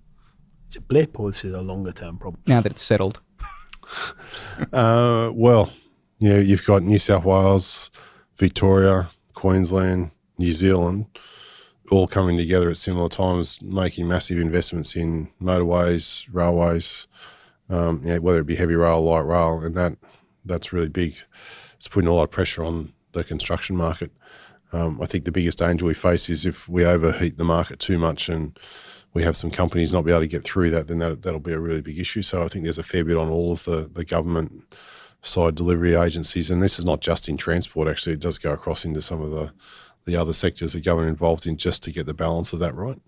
blip, or is it a longer term problem? Now that it's settled. You've got New South Wales, Victoria, Queensland, New Zealand, all coming together at similar times, making massive investments in motorways, railways, whether it be heavy rail, light rail, and that's really big. It's putting a lot of pressure on the construction market. I think the biggest danger we face is if we overheat the market too much and we have some companies not be able to get through that, then that'll be a really big issue. So I think there's a fair bit on all of the government side delivery agencies, and this is not just in transport, actually. It does go across into some of the other sectors that government involved in, just to get the balance of that right.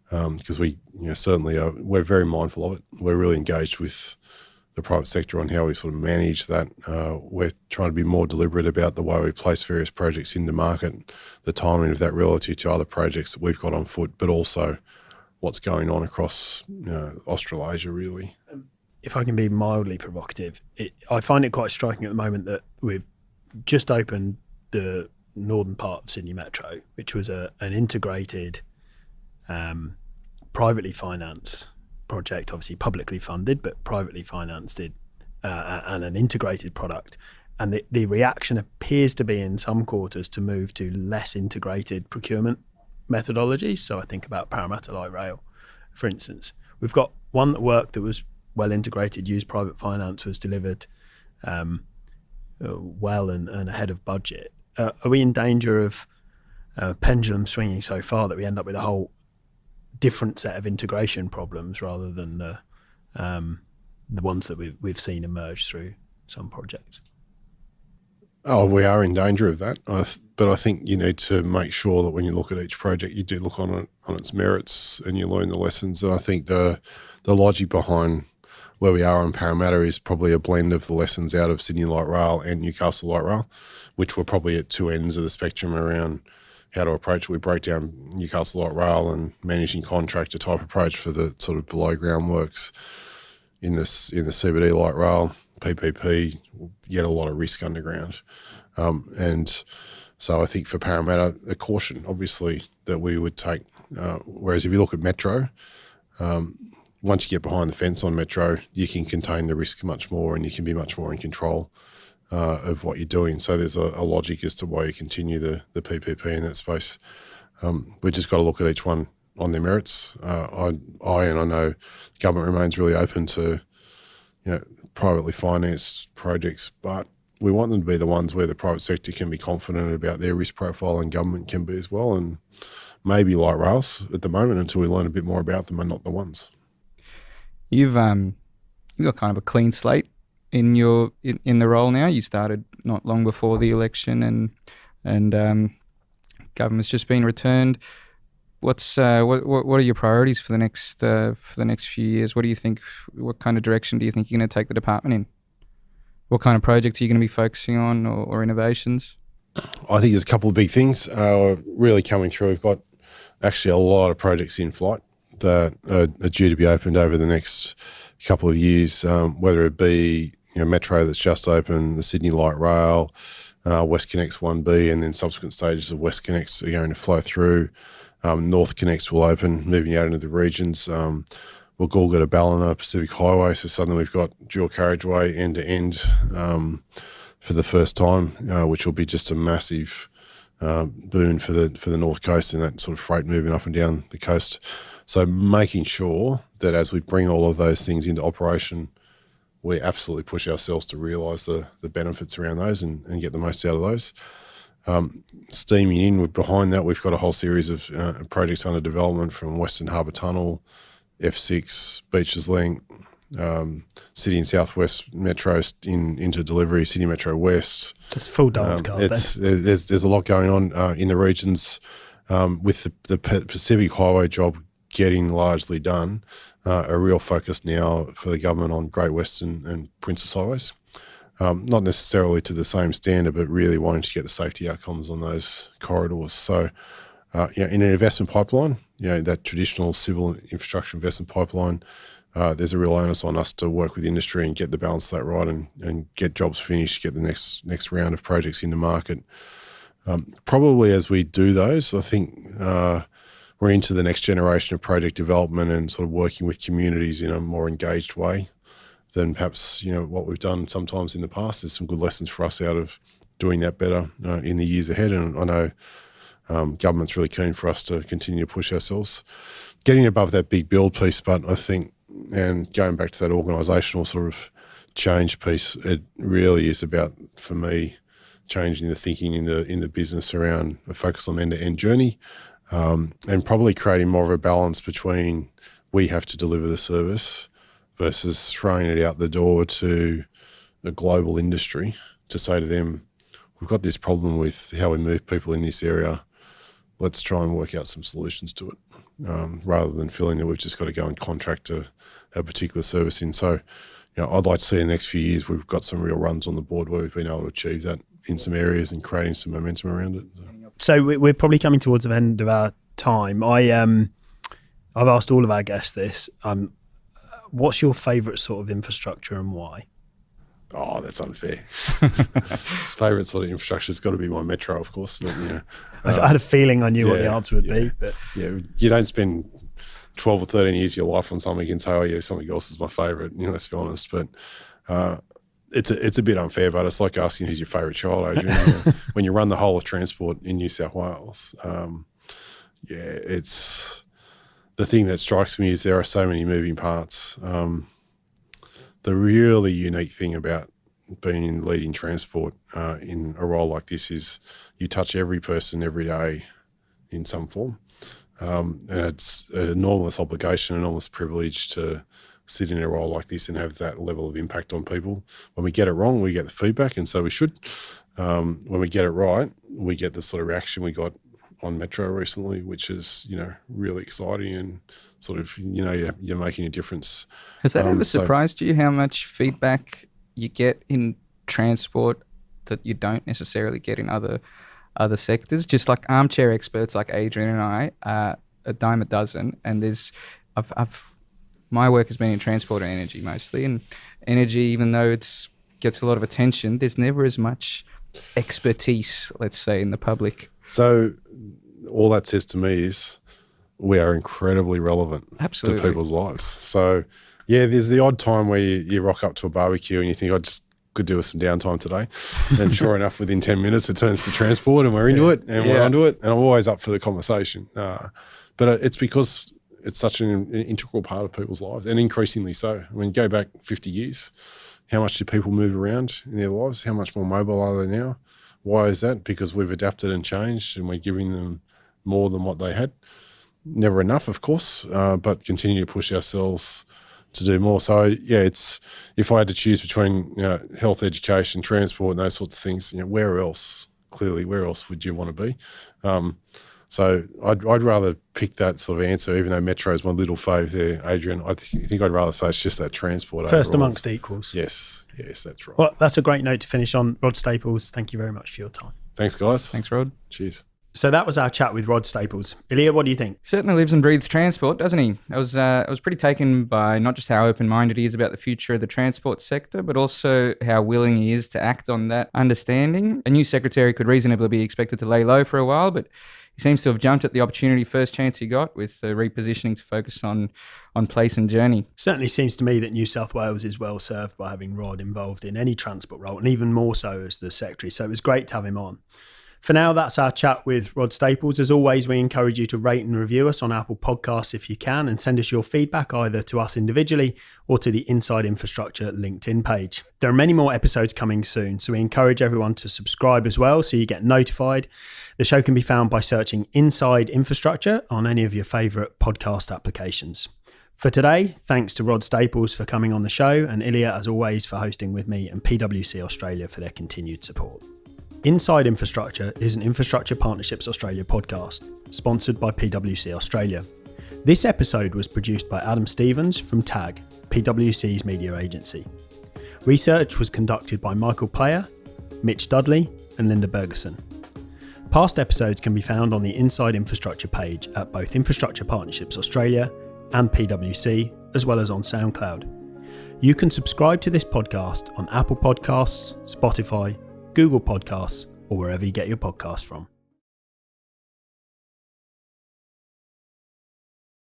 Because we certainly we're very mindful of it. We're really engaged with the private sector on how we sort of manage that. We're trying to be more deliberate about the way we place various projects into market, the timing of that relative to other projects that we've got on foot, but also what's going on across Australasia, really. If I can be mildly provocative, I find it quite striking at the moment that we've just opened the northern part of Sydney Metro, which was an integrated, privately financed project, obviously publicly funded, but privately financed and an integrated product. And the reaction appears to be in some quarters to move to less integrated procurement methodologies. So I think about Parramatta Light Rail, for instance. We've got one that worked, that was well integrated, used private finance, was delivered well and ahead of budget. Are we in danger of pendulum swinging so far that we end up with a whole different set of integration problems rather than the ones that we've seen emerge through some projects? Oh, we are in danger of that. But I think you need to make sure that when you look at each project, you do look on its merits and you learn the lessons. And I think the logic behind where we are in Parramatta is probably a blend of the lessons out of Sydney Light Rail and Newcastle Light Rail, which were probably at two ends of the spectrum around how to approach it. We broke down Newcastle Light Rail and managing contractor type approach for the sort of below ground works. In the CBD Light Rail, PPP, you get a lot of risk underground. And So I think for Parramatta, a caution, obviously, that we would take. Whereas if you look at Metro, once you get behind the fence on Metro, you can contain the risk much more and you can be much more in control of what you're doing. So there's a logic as to why you continue the PPP in that space. We've just got to look at each one on their merits. I know government remains really open to privately financed projects, but we want them to be the ones where the private sector can be confident about their risk profile and government can be as well. And maybe light rails at the moment until we learn a bit more about them are not the ones. You've got kind of a clean slate in the role now. You started not long before the election, and government's just been returned. What are your priorities for the next few years? What do you think? What kind of direction do you think you're going to take the department in? What kind of projects are you going to be focusing on, or innovations? I think there's a couple of big things really coming through. We've got actually a lot of projects in flight that are due to be opened over the next couple of years, whether it be Metro that's just opened, the Sydney Light Rail, WestConnex 1B, and then subsequent stages of WestConnex are going to flow through. North Connects will open, moving out into the regions. We'll go to Ballina Pacific Highway, so suddenly we've got dual carriageway end to end for the first time, which will be just a massive boon for the North Coast and that sort of freight moving up and down the coast. So making sure that as we bring all of those things into operation, we absolutely push ourselves to realise the benefits around those and get the most out of those. Steaming in behind that, we've got a whole series of projects under development, from Western Harbour Tunnel, F6, Beaches Link, City and Southwest Metro into delivery, City Metro West. Just full dance card. There's a lot going on in the regions with the Pacific Highway job getting largely done. A real focus now for the government on Great Western and Princess Highways. Not necessarily to the same standard, but really wanting to get the safety outcomes on those corridors. So, in an investment pipeline, that traditional civil infrastructure investment pipeline, there's a real onus on us to work with industry and get the balance of that right and get jobs finished, get the next round of projects into market. Probably as we do those, I think we're into the next generation of project development and sort of working with communities in a more engaged way than perhaps what we've done sometimes in the past. There's some good lessons for us out of doing that better in the years ahead, and I know government's really keen for us to continue to push ourselves, getting above that big build piece. But I think, and going back to that organisational sort of change piece, it really is about, for me, changing the thinking in the business around a focus on end-to-end journey, and probably creating more of a balance between we have to deliver the service versus throwing it out the door to a global industry to say to them, we've got this problem with how we move people in this area. Let's try and work out some solutions to it, rather than feeling that we've just got to go and contract a particular service in. So, I'd like to see in the next few years we've got some real runs on the board where we've been able to achieve that in some areas and creating some momentum around it. So we're probably coming towards the end of our time. I've asked all of our guests this. What's your favourite sort of infrastructure and why? Oh, that's unfair. Favourite sort of infrastructure has got to be my Metro, of course. But, I had a feeling I knew what the answer would be. But you don't spend 12 or 13 years of your life on something and say, oh yeah, something else is my favourite. Let's be honest. But it's a bit unfair. But it's like asking who's your favourite child, Adrian. When you run the whole of transport in New South Wales, it's the thing that strikes me is there are so many moving parts. The really unique thing about being in leading transport in a role like this is you touch every person every day in some form. And it's an enormous obligation, an enormous privilege to sit in a role like this and have that level of impact on people. When we get it wrong, we get the feedback, and so we should. When we get it right, we get the sort of reaction we got on Metro recently, which is, really exciting and sort of, you're making a difference. Has that ever surprised you how much feedback you get in transport that you don't necessarily get in other sectors? Just like armchair experts like Adrian and I are a dime a dozen, and my work has been in transport and energy mostly, and energy, even though gets a lot of attention, there's never as much expertise, let's say, in the public. So all that says to me is we are incredibly relevant Absolutely. to people's lives. So, yeah, there's the odd time where you rock up to a barbecue and you think, I just could do with some downtime today. And sure enough, within 10 minutes, it turns to transport and we're into it and we're onto it. And I'm always up for the conversation. But it's because it's such an integral part of people's lives, and increasingly so. I mean, go back 50 years, how much do people move around in their lives? How much more mobile are they now? Why is that? Because we've adapted and changed and we're giving them more than what they had. Never enough, of course, but continue to push ourselves to do more. So, yeah, it's if I had to choose between health, education, transport and those sorts of things, where else would you want to be? So I'd rather pick that sort of answer, even though Metro is my little fave there, Adrian. I think I'd rather say it's just that transport. First overall. amongst equals. Yes, that's right. Well, that's a great note to finish on. Rod Staples, thank you very much for your time. Thanks, guys. Thanks, Rod. Cheers. So that was our chat with Rod Staples. Ilya, what do you think? Certainly lives and breathes transport, doesn't he? I was pretty taken by not just how open-minded he is about the future of the transport sector, but also how willing he is to act on that understanding. A new secretary could reasonably be expected to lay low for a while, but he seems to have jumped at the opportunity first chance he got, with repositioning to focus on place and journey. Certainly seems to me that New South Wales is well served by having Rod involved in any transport role, and even more so as the secretary. So it was great to have him on. For now, that's our chat with Rod Staples. As always, we encourage you to rate and review us on Apple Podcasts if you can, and send us your feedback either to us individually or to the Inside Infrastructure LinkedIn page. There are many more episodes coming soon, so we encourage everyone to subscribe as well so you get notified. The show can be found by searching Inside Infrastructure on any of your favourite podcast applications. For today, thanks to Rod Staples for coming on the show, and Ilya, as always, for hosting with me, and PwC Australia for their continued support. Inside Infrastructure is an Infrastructure Partnerships Australia podcast, sponsored by PwC Australia. This episode was produced by Adam Stevens from TAG, PwC's media agency. Research was conducted by Michael Player, Mitch Dudley and Linda Bergerson. Past episodes can be found on the Inside Infrastructure page at both Infrastructure Partnerships Australia and PwC, as well as on SoundCloud. You can subscribe to this podcast on Apple Podcasts, Spotify, Google Podcasts, or wherever you get your podcasts from.